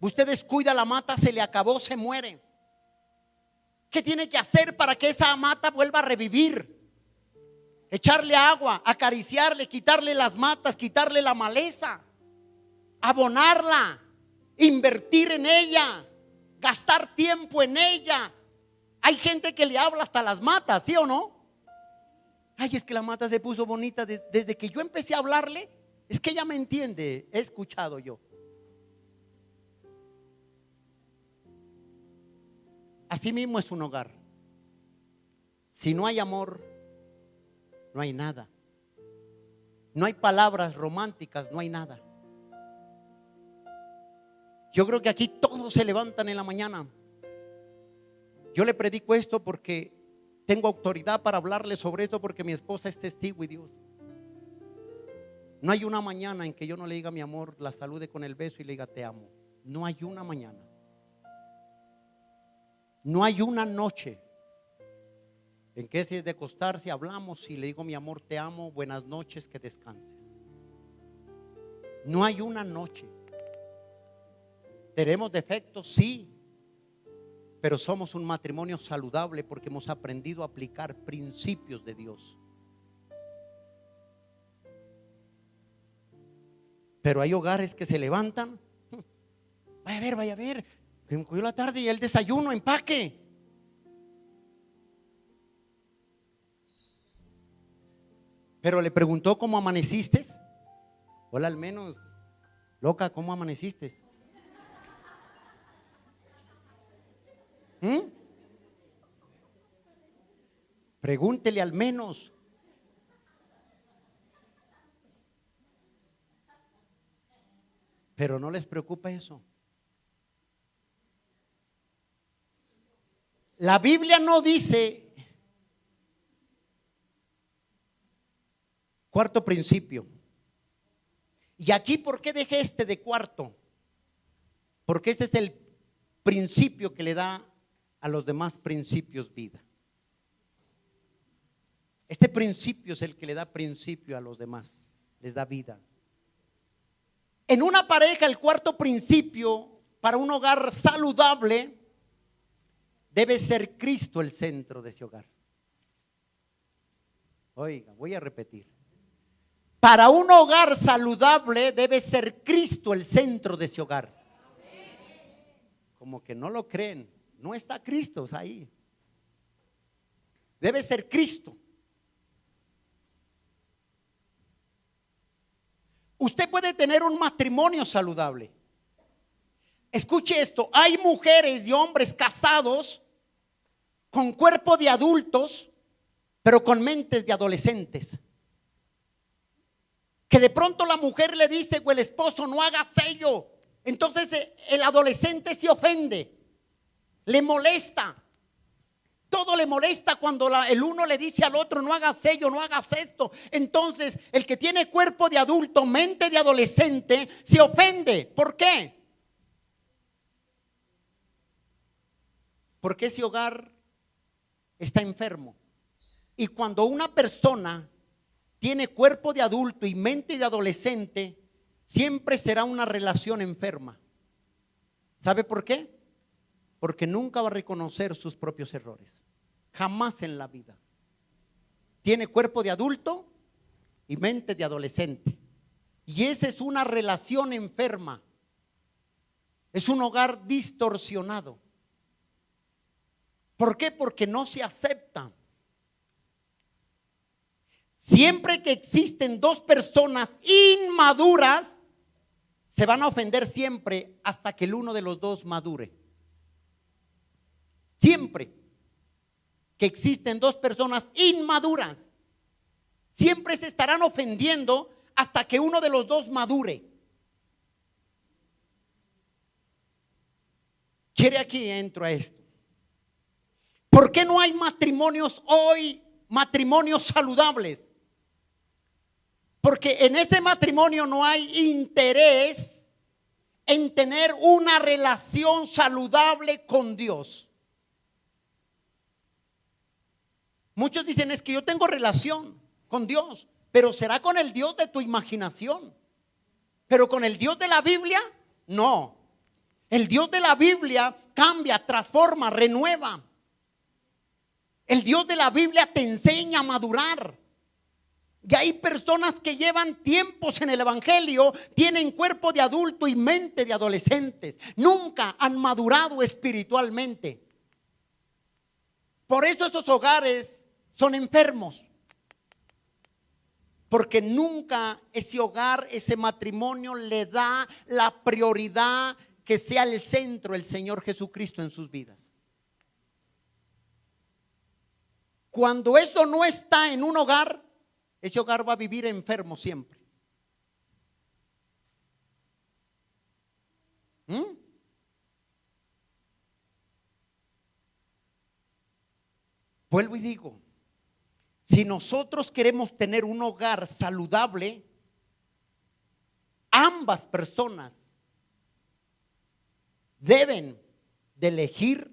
Usted descuida la mata, se le acabó, se muere. ¿Qué tiene que hacer para que esa mata vuelva a revivir? Echarle agua, acariciarle, quitarle las matas, quitarle la maleza, abonarla, invertir en ella, gastar tiempo en ella. Hay gente que le habla hasta las matas, ¿sí o no? Ay, es que la mata se puso bonita. Desde que yo empecé a hablarle, es que ella me entiende, he escuchado yo. Así mismo es un hogar. Si no hay amor, no hay nada. No hay palabras románticas, no hay nada. Yo creo que aquí todos se levantan en la mañana Yo le predico esto porque tengo autoridad para hablarle sobre esto, porque mi esposa es testigo y Dios. No hay una mañana en que yo no le diga a mi amor, la salude con el beso y le diga te amo. No hay una mañana. No hay una noche en que si es de acostarse hablamos y le digo mi amor te amo, buenas noches, que descanses. No hay una noche. ¿Tenemos defectos? Sí. Pero somos un matrimonio saludable porque hemos aprendido a aplicar principios de Dios. Pero hay hogares que se levantan. Vaya a ver. Que me cogió la tarde y el desayuno, empaque. Pero le preguntó cómo amaneciste. Hola, al menos, loca, ¿cómo amaneciste? Pregúntele al menos. Pero no les preocupa eso. La Biblia no dice, cuarto principio. Y aquí, ¿por qué dejé este de cuarto? Porque este es el principio que le da a los demás principios vida. Este principio es el que le da principio a los demás, les da vida. En una pareja, el cuarto principio para un hogar saludable debe ser Cristo el centro de ese hogar. Oiga, voy a repetir. Para un hogar saludable debe ser Cristo el centro de ese hogar. Como que no lo creen. No está Cristo ahí. Debe ser Cristo. Usted puede tener un matrimonio saludable. Escuche esto, hay mujeres y hombres casados con cuerpo de adultos, pero con mentes de adolescentes. Que de pronto la mujer le dice o el esposo no haga sello. Entonces el adolescente se ofende, le molesta. Todo le molesta cuando el uno le dice al otro no hagas sello, no hagas esto. Entonces el que tiene cuerpo de adulto, mente de adolescente, se ofende. ¿Por qué? Porque ese hogar está enfermo. Y cuando una persona tiene cuerpo de adulto y mente de adolescente, siempre será una relación enferma. ¿Sabe por qué? Porque nunca va a reconocer sus propios errores. Jamás en la vida. Tiene cuerpo de adulto y mente de adolescente. Y esa es una relación enferma. Es un hogar distorsionado. ¿Por qué? Porque no se acepta. Siempre que existen dos personas inmaduras, se van a ofender siempre hasta que el uno de los dos madure. Siempre que existen dos personas inmaduras, siempre se estarán ofendiendo hasta que uno de los dos madure. ¿Quiere aquí entro a esto? ¿Por qué no hay matrimonios hoy, matrimonios saludables? Porque en ese matrimonio no hay interés en tener una relación saludable con Dios. Muchos dicen es que yo tengo relación con Dios, pero será con el Dios de tu imaginación. Pero con el Dios de la Biblia, no. El Dios de la Biblia cambia, transforma, renueva. El Dios de la Biblia te enseña a madurar. Y hay personas que llevan tiempos en el evangelio, tienen cuerpo de adulto y mente de adolescentes. Nunca han madurado espiritualmente. Por eso esos hogares son enfermos. Porque nunca ese hogar, ese matrimonio le da la prioridad que sea el centro el Señor Jesucristo en sus vidas. Cuando eso no está en un hogar, ese hogar va a vivir enfermo siempre. Vuelvo y digo, si nosotros queremos tener un hogar saludable, ambas personas deben de elegir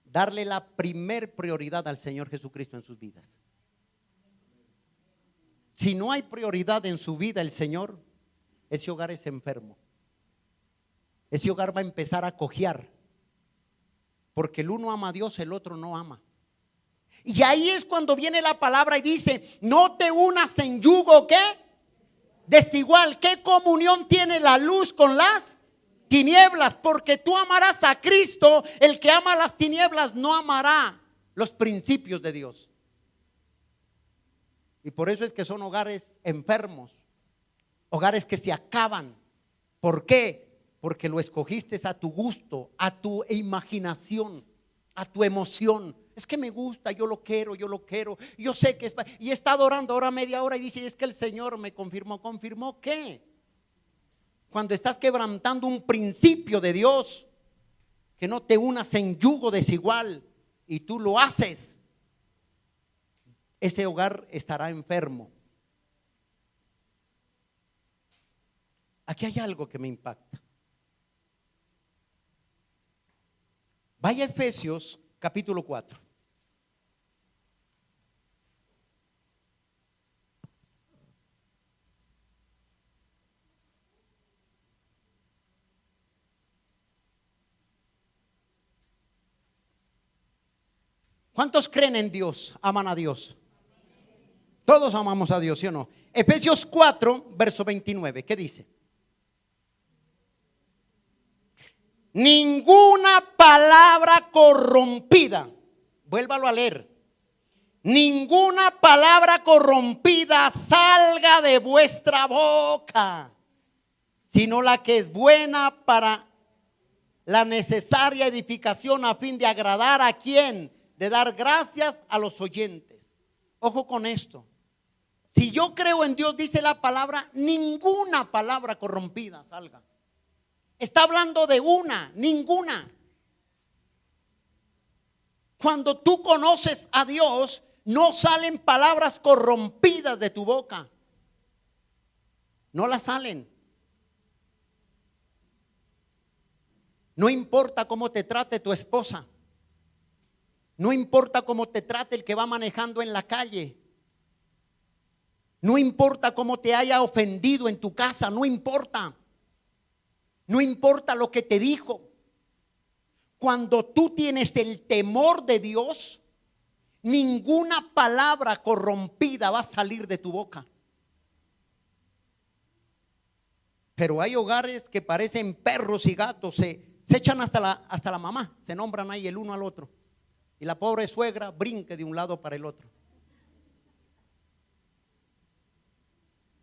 darle la primer prioridad al Señor Jesucristo en sus vidas. Si no hay prioridad en su vida el Señor, ese hogar es enfermo. Ese hogar va a empezar a cojear, porque el uno ama a Dios, el otro no ama. Y ahí es cuando viene la palabra y dice: no te unas en yugo, ¿qué? Desigual. ¿Qué comunión tiene la luz con las tinieblas? Porque tú amarás a Cristo. El que ama las tinieblas no amará los principios de Dios. Y por eso es que son hogares enfermos, hogares que se acaban. ¿Por qué? Porque lo escogiste a tu gusto, a tu imaginación, a tu emoción. Es que me gusta, yo lo quiero, yo sé que es. Y he estado orando ahora media hora y dice: es que el Señor me confirmó. ¿Confirmó qué? Cuando estás quebrantando un principio de Dios, que no te unas en yugo desigual, y tú lo haces, ese hogar estará enfermo. Aquí hay algo que me impacta. Vaya a Efesios capítulo 4. ¿Cuántos creen en Dios? ¿Aman a Dios? Todos amamos a Dios, ¿sí o no? Efesios 4, verso 29, ¿qué dice? Ninguna palabra corrompida, vuélvalo a leer. Ninguna palabra corrompida salga de vuestra boca, sino la que es buena para la necesaria edificación, a fin de agradar a quien, de dar gracias a los oyentes. Ojo con esto. Si yo creo en Dios, dice la palabra, ninguna palabra corrompida salga. Está hablando de ninguna. Cuando tú conoces a Dios, no salen palabras corrompidas de tu boca. No las salen. No importa cómo te trate tu esposa. No importa cómo te trate el que va manejando en la calle. No importa cómo te haya ofendido en tu casa. No importa. No importa lo que te dijo. Cuando tú tienes el temor de Dios, ninguna palabra corrompida va a salir de tu boca. Pero hay hogares que parecen perros y gatos, se echan hasta la mamá, se nombran ahí el uno al otro. Y la pobre suegra brinque de un lado para el otro.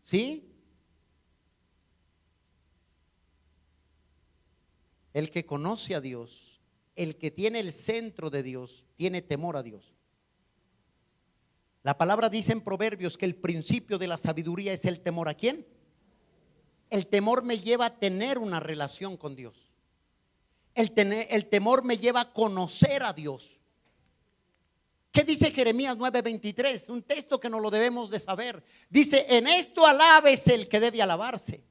¿Sí? El que conoce a Dios, el que tiene el centro de Dios, tiene temor a Dios. La palabra dice en Proverbios que el principio de la sabiduría es el temor. ¿A quién? El temor me lleva a tener una relación con Dios. El temor me lleva a conocer a Dios. ¿Qué dice Jeremías 9:23? Un texto que no lo debemos de saber. Dice: en esto alábese el que debe alabarse.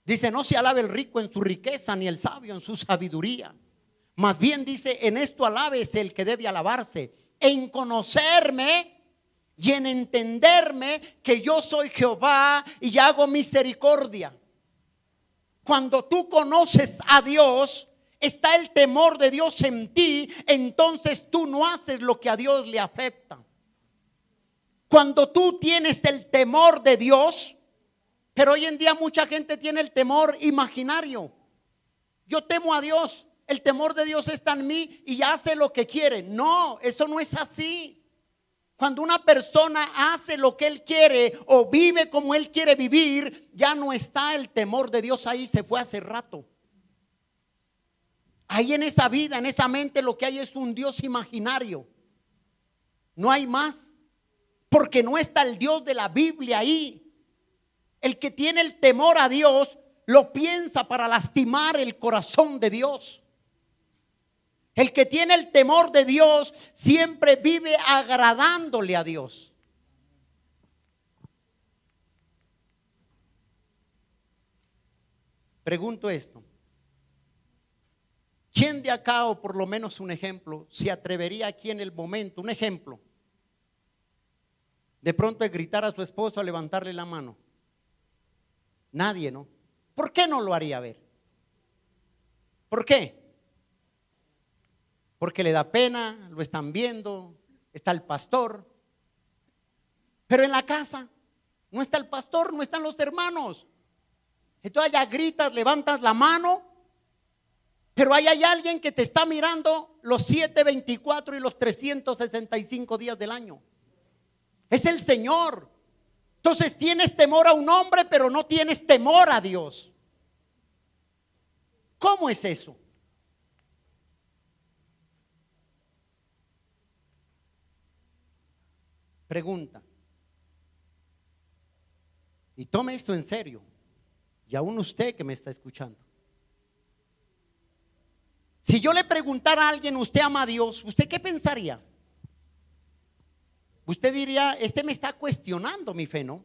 Dice: no se alabe el rico en su riqueza, ni el sabio en su sabiduría. Más bien dice: en esto alábese el que debe alabarse, en conocerme y en entenderme que yo soy Jehová y hago misericordia. Cuando tú conoces a Dios, está el temor de Dios en ti, entonces tú no haces lo que a Dios le afecta. Cuando tú tienes el temor de Dios, pero hoy en día mucha gente tiene el temor imaginario. Yo temo a Dios, el temor de Dios está en mí y hace lo que quiere. No, eso no es así. Cuando una persona hace lo que él quiere o vive como él quiere vivir, ya no está el temor de Dios ahí, se fue hace rato. Ahí en esa vida, en esa mente, lo que hay es un Dios imaginario. No hay más, porque no está el Dios de la Biblia ahí. El que tiene el temor a Dios lo piensa para lastimar el corazón de Dios. El que tiene el temor de Dios siempre vive agradándole a Dios. Pregunto esto: ¿quién de acá, o por lo menos un ejemplo, se atrevería aquí en el momento, un ejemplo, de pronto a gritar a su esposo, a levantarle la mano? Nadie, ¿no? ¿Por qué no lo haría? A ver, ¿por qué? Porque le da pena, lo están viendo, está el pastor. Pero en la casa no está el pastor, no están los hermanos. Entonces ya gritas, levantas la mano, pero ahí hay alguien que te está mirando los 724 y los 365 días del año. Es el Señor. Entonces tienes temor a un hombre, pero no tienes temor a Dios. ¿Cómo es eso? Pregunta. Y tome esto en serio. Y aún usted que me está escuchando. Si yo le preguntara a alguien, ¿usted ama a Dios? ¿Usted qué pensaría? Usted diría, este me está cuestionando mi fe, ¿no?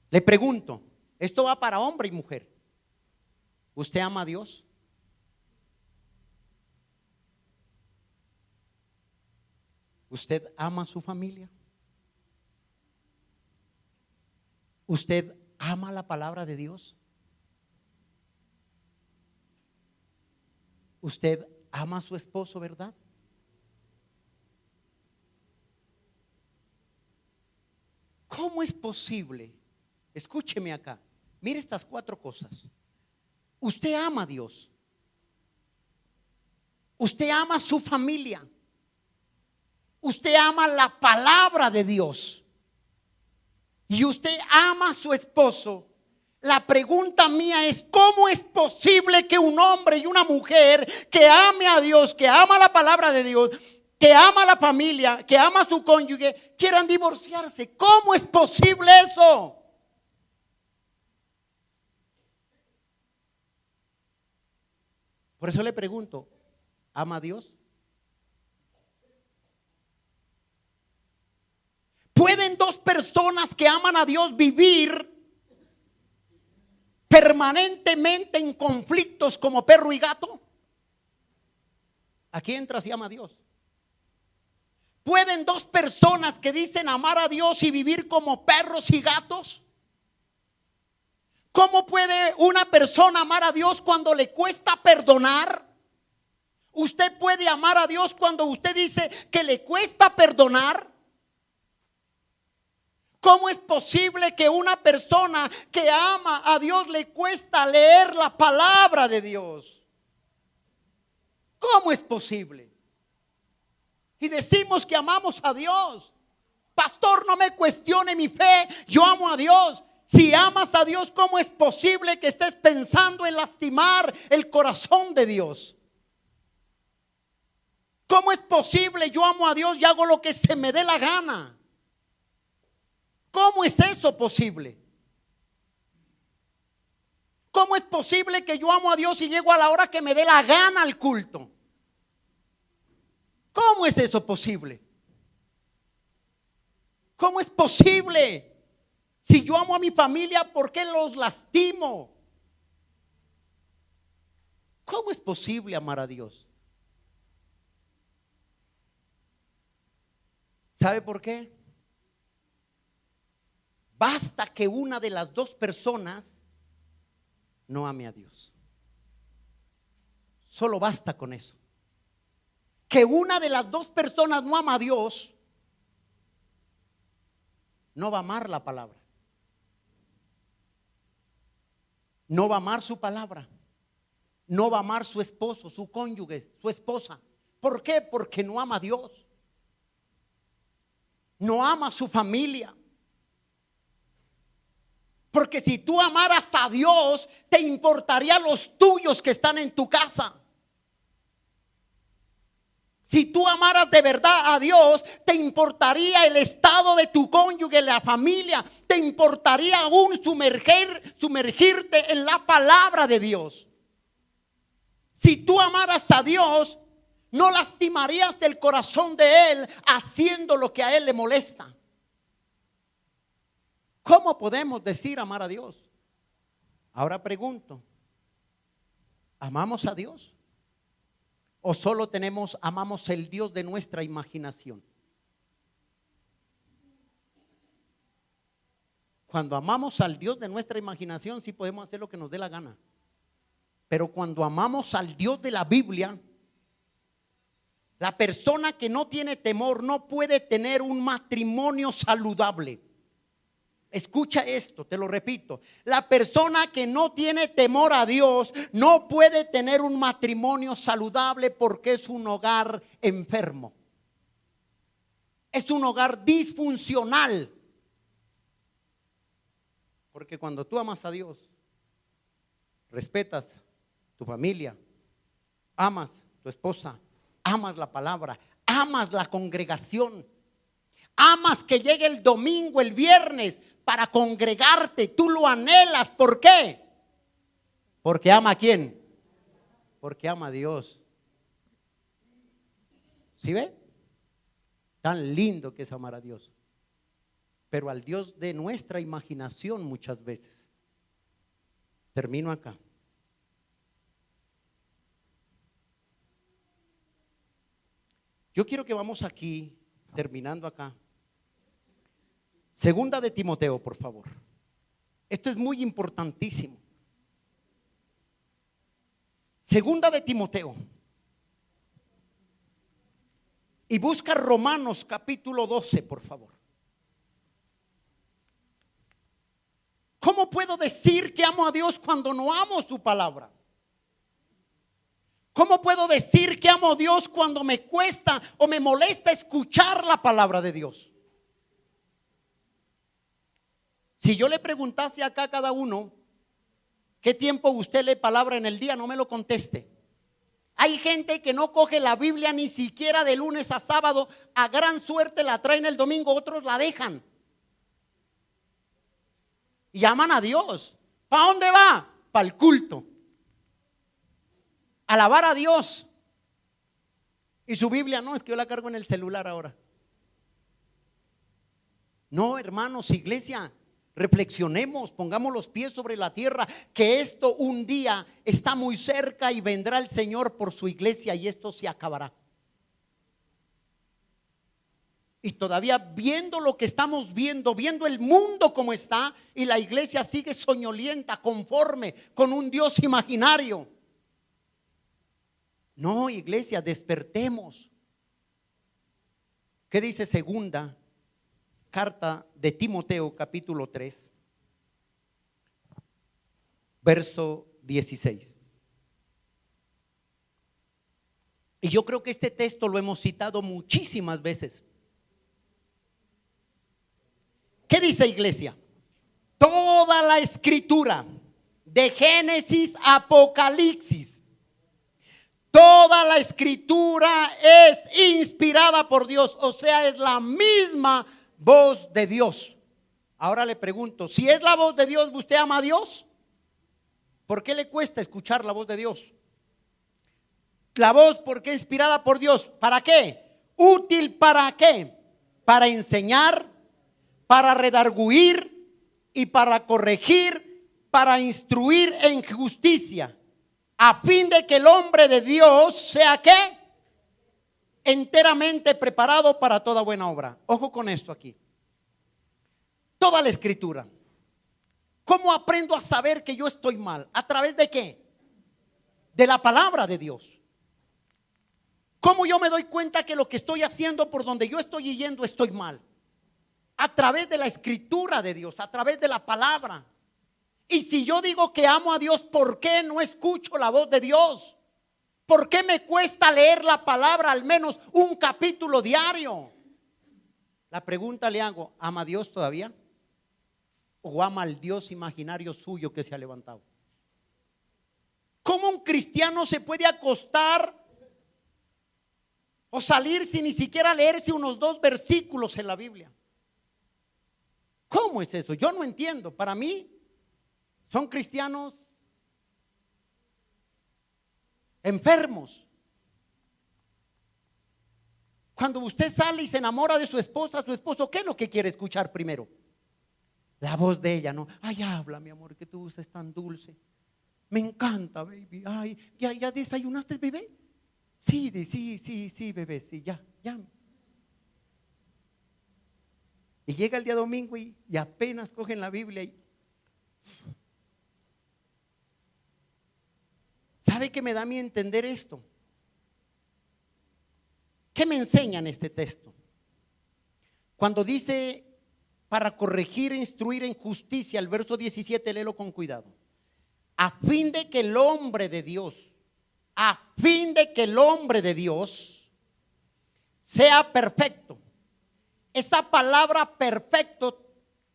Le pregunto, esto va para hombre y mujer. ¿Usted ama a Dios? ¿Usted ama a su familia? ¿Usted ama la palabra de Dios? ¿Usted ama a su esposo, verdad? ¿Cómo es posible? Escúcheme acá. Mire estas 4 cosas. Usted ama a Dios. Usted ama a su familia. Usted ama la palabra de Dios. Y usted ama a su esposo. La pregunta mía es: ¿cómo es posible que un hombre y una mujer que ame a Dios, que ama la palabra de Dios, que ama a la familia, que ama a su cónyuge, quieran divorciarse? ¿Cómo es posible eso? Por eso le pregunto, ¿ama a Dios? ¿Pueden 2 personas que aman a Dios vivir permanentemente en conflictos como perro y gato? Aquí entra si ama a Dios. ¿Pueden 2 personas que dicen amar a Dios y vivir como perros y gatos? ¿Cómo puede una persona amar a Dios cuando le cuesta perdonar? ¿Usted puede amar a Dios cuando usted dice que le cuesta perdonar? ¿Cómo es posible que una persona que ama a Dios le cuesta leer la palabra de Dios? ¿Cómo es posible? Y decimos que amamos a Dios. Pastor, no me cuestione mi fe, yo amo a Dios. Si amas a Dios, ¿cómo es posible que estés pensando en lastimar el corazón de Dios? ¿Cómo es posible? Yo amo a Dios y hago lo que se me dé la gana. ¿Cómo es eso posible? ¿Cómo es posible que yo amo a Dios y llego a la hora que me dé la gana al culto? ¿Cómo es eso posible? ¿Cómo es posible? Si yo amo a mi familia, ¿por qué los lastimo? ¿Cómo es posible amar a Dios? ¿Sabe por qué? Basta que una de las 2 personas no ame a Dios. Solo basta con eso. Que una de las 2 personas no ama a Dios, no va a amar la palabra. No va a amar su palabra. No va a amar su esposo, su cónyuge, su esposa. ¿Por qué? Porque no ama a Dios. No ama a su familia. Porque si tú amaras a Dios, te importaría los tuyos que están en tu casa. Si tú amaras de verdad a Dios, te importaría el estado de tu cónyuge, la familia. Te importaría aún sumergirte en la palabra de Dios. Si tú amaras a Dios, no lastimarías el corazón de Él haciendo lo que a Él le molesta. ¿Cómo podemos decir amar a Dios? Ahora pregunto, ¿amamos a Dios? ¿O solo amamos el Dios de nuestra imaginación? Cuando amamos al Dios de nuestra imaginación, sí podemos hacer lo que nos dé la gana. Pero cuando amamos al Dios de la Biblia, la persona que no tiene temor no puede tener un matrimonio saludable. Escucha esto, te lo repito. La persona que no tiene temor a Dios no puede tener un matrimonio saludable porque es un hogar enfermo. Es un hogar disfuncional. Porque cuando tú amas a Dios, respetas tu familia, amas tu esposa, amas la palabra, amas la congregación, amas que llegue el domingo, el viernes para congregarte, tú lo anhelas. ¿Por qué? Porque ama a quién, porque ama a Dios. ¿Sí ve? Tan lindo que es amar a Dios. Pero al Dios de nuestra imaginación muchas veces. Termino acá. Yo quiero que vamos aquí, terminando acá. Segunda de Timoteo, por favor. Esto es muy importantísimo. Segunda de Timoteo. Y busca Romanos capítulo 12, por favor. ¿Cómo puedo decir que amo a Dios cuando no amo su palabra? ¿Cómo puedo decir que amo a Dios cuando me cuesta o me molesta escuchar la palabra de Dios? Si yo le preguntase acá a cada uno, ¿qué tiempo usted lee palabra en el día? No me lo conteste. Hay gente que no coge la Biblia ni siquiera de lunes a sábado. A gran suerte la traen el domingo, otros la dejan. Y aman a Dios. ¿Para dónde va? Para el culto. Alabar a Dios. Y su Biblia, no, es que yo la cargo en el celular ahora. No, hermanos, iglesia, reflexionemos, pongamos los pies sobre la tierra, que esto un día está muy cerca y vendrá el Señor por su iglesia y esto se acabará. Y todavía viendo lo que estamos viendo el mundo como está, y la iglesia sigue soñolienta, conforme con un Dios imaginario. No, iglesia, despertemos. ¿Qué dice segunda carta de Timoteo, capítulo 3, verso 16? Y yo creo que este texto lo hemos citado muchísimas veces. ¿Qué dice, iglesia? Toda la escritura, de Génesis a Apocalipsis, toda la escritura es inspirada por Dios, o sea, es la misma voz de Dios. Ahora le pregunto, si es la voz de Dios, ¿usted ama a Dios? ¿Por qué le cuesta escuchar la voz de Dios? La voz, porque es inspirada por Dios. ¿Para qué? ¿Útil para qué? Para enseñar, para redarguir y para corregir, para instruir en justicia, a fin de que el hombre de Dios sea ¿qué? Enteramente preparado para toda buena obra. Ojo con esto aquí. Toda la escritura. ¿Cómo aprendo a saber que yo estoy mal? ¿A través de qué? De la palabra de Dios. ¿Cómo yo me doy cuenta que lo que estoy haciendo, por donde yo estoy yendo, estoy mal? A través de la escritura de Dios, a través de la palabra. Y si yo digo que amo a Dios, ¿por qué no escucho la voz de Dios? ¿Por qué me cuesta leer la palabra al menos un capítulo diario? La pregunta le hago, ¿ama a Dios todavía? ¿O ama al Dios imaginario suyo que se ha levantado? ¿Cómo un cristiano se puede acostar o salir sin ni siquiera leerse unos 2 versículos en la Biblia? ¿Cómo es eso? Yo no entiendo. Para mí son cristianos enfermos. Cuando usted sale y se enamora de su esposo, ¿qué es lo que quiere escuchar primero? La voz de ella, ¿no? Ay, habla, mi amor, que tu voz es tan dulce. Me encanta, baby. Ay, ¿ya desayunaste, bebé? Sí, sí, bebé, sí, ya. Y llega el día domingo y apenas cogen la Biblia y... ¿Sabe qué me da a mí entender esto? ¿Qué me enseña en este texto? Cuando dice para corregir e instruir en justicia, el verso 17, léelo con cuidado. A fin de que el hombre de Dios, sea perfecto. Esa palabra perfecto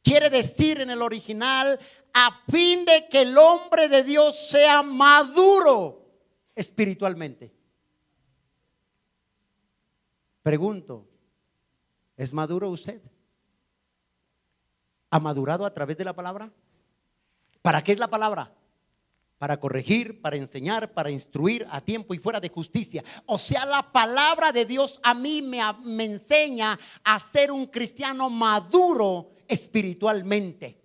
quiere decir en el original, a fin de que el hombre de Dios sea maduro espiritualmente. Pregunto, ¿es maduro usted? ¿Ha madurado a través de la palabra? ¿Para qué es la palabra? Para corregir, para enseñar, para instruir a tiempo y fuera de justicia. O sea, la palabra de Dios a mí me enseña a ser un cristiano maduro espiritualmente.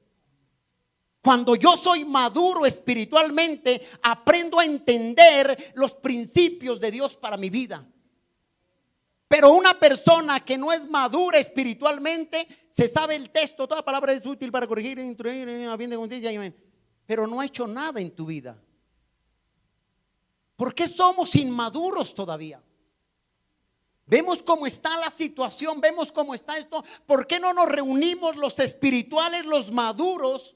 Cuando yo soy maduro espiritualmente, aprendo a entender los principios de Dios para mi vida. Pero una persona que no es madura espiritualmente, se sabe el texto, toda palabra es útil para corregir, instruir, a bien de justicia, pero no ha hecho nada en tu vida. ¿Por qué somos inmaduros todavía? Vemos cómo está la situación, vemos cómo está esto. ¿Por qué no nos reunimos los espirituales, los maduros,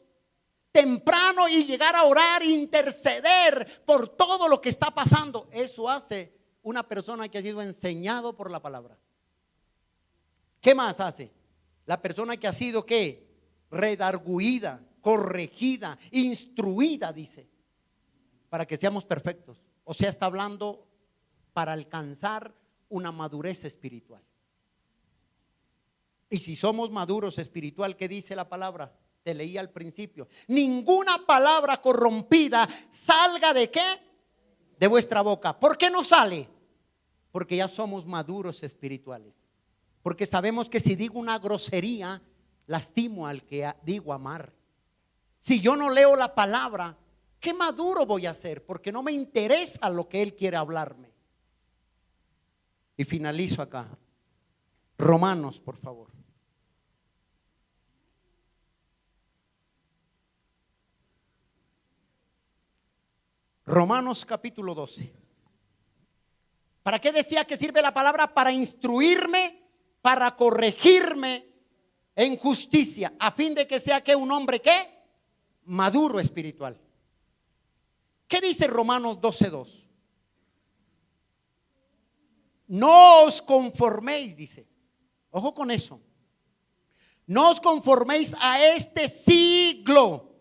temprano y llegar a orar, interceder por todo lo que está pasando? Eso hace una persona que ha sido enseñado por la palabra. ¿Qué más hace? La persona que ha sido ¿qué? Redarguida, corregida, instruida, dice, para que seamos perfectos. O sea, está hablando para alcanzar una madurez espiritual. Y si somos maduros espiritual, ¿qué dice la palabra? Te leí al principio. Ninguna palabra corrompida salga ¿de qué? De vuestra boca. ¿Por qué no sale? Porque ya somos maduros espirituales. Porque sabemos que si digo una grosería, lastimo al que digo amar. Si yo no leo la palabra, ¿qué maduro voy a ser? Porque no me interesa lo que Él quiere hablarme. Y finalizo acá. Romanos, por favor. Romanos capítulo 12. ¿Para qué decía que sirve la palabra? Para instruirme, para corregirme en justicia, a fin de que sea que un hombre ¿qué? Maduro espiritual. ¿Qué dice Romanos 12:2? No os conforméis, dice. Ojo con eso. No os conforméis a este siglo,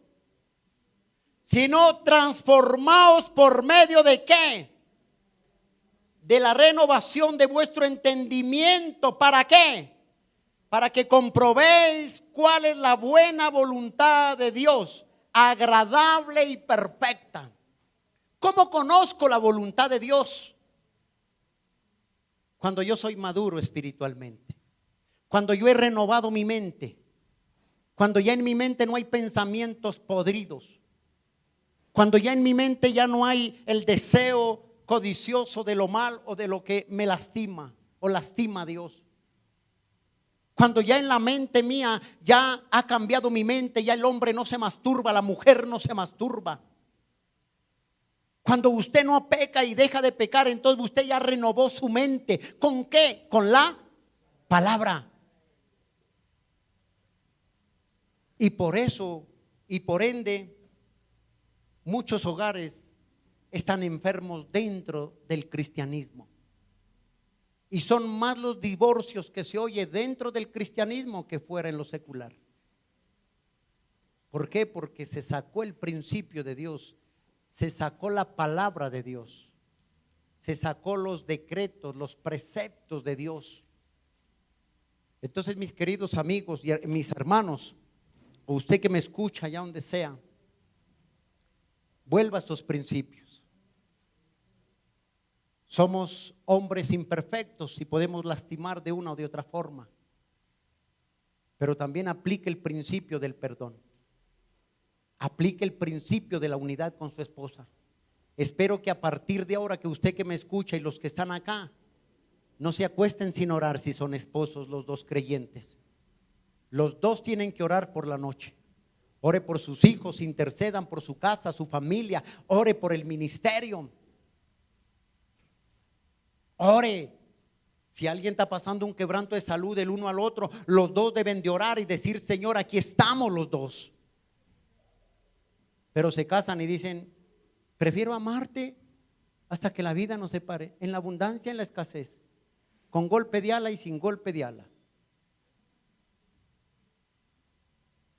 sino transformaos por medio de ¿qué? De la renovación de vuestro entendimiento. ¿Para qué? Para que comprobéis cuál es la buena voluntad de Dios, agradable y perfecta. ¿Cómo conozco la voluntad de Dios? Cuando yo soy maduro espiritualmente, cuando yo he renovado mi mente, cuando ya en mi mente no hay pensamientos podridos, cuando ya en mi mente ya no hay el deseo codicioso de lo mal o de lo que me lastima o lastima a Dios. Cuando ya en la mente mía ya ha cambiado mi mente, ya el hombre no se masturba, la mujer no se masturba. Cuando usted no peca y deja de pecar, entonces usted ya renovó su mente. ¿Con qué? Con la palabra. Y por eso, y por ende, muchos hogares están enfermos dentro del cristianismo. Y son más los divorcios que se oye dentro del cristianismo que fuera en lo secular. ¿Por qué? Porque se sacó el principio de Dios, se sacó la palabra de Dios, se sacó los decretos, los preceptos de Dios. Entonces, mis queridos amigos y mis hermanos, o usted que me escucha allá donde sea, vuelva a estos principios. Somos hombres imperfectos y podemos lastimar de una o de otra forma. Pero también aplique el principio del perdón. Aplique el principio de la unidad con su esposa. Espero que a partir de ahora, que usted que me escucha y los que están acá, no se acuesten sin orar si son esposos los dos creyentes. Los dos tienen que orar por la noche. Ore por sus hijos, intercedan por su casa, su familia. Ore por el ministerio. Ore. Si alguien está pasando un quebranto de salud el uno al otro, los dos deben de orar y decir: Señor, aquí estamos los dos. Pero se casan y dicen: prefiero amarte hasta que la vida nos separe, en la abundancia, en la escasez, con golpe de ala y sin golpe de ala.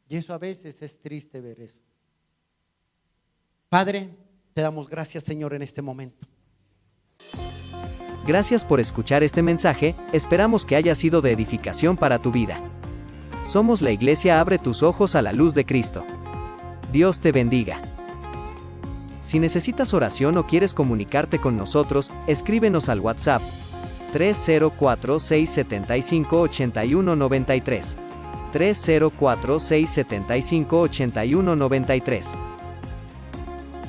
Y eso a veces es triste ver eso. Padre, te damos gracias, Señor, en este momento. Gracias por escuchar este mensaje, esperamos que haya sido de edificación para tu vida. Somos la Iglesia Abre tus ojos a la luz de Cristo. Dios te bendiga. Si necesitas oración o quieres comunicarte con nosotros, escríbenos al WhatsApp 304-675-8193. 304-675-8193.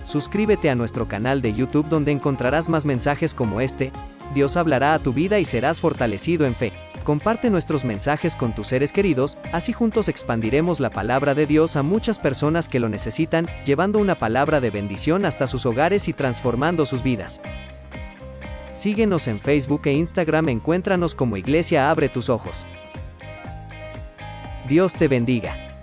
Suscríbete a nuestro canal de YouTube, donde encontrarás más mensajes como este. Dios hablará a tu vida y serás fortalecido en fe. Comparte nuestros mensajes con tus seres queridos, así juntos expandiremos la palabra de Dios a muchas personas que lo necesitan, llevando una palabra de bendición hasta sus hogares y transformando sus vidas. Síguenos en Facebook e Instagram, encuéntranos como Iglesia Abre tus Ojos. Dios te bendiga.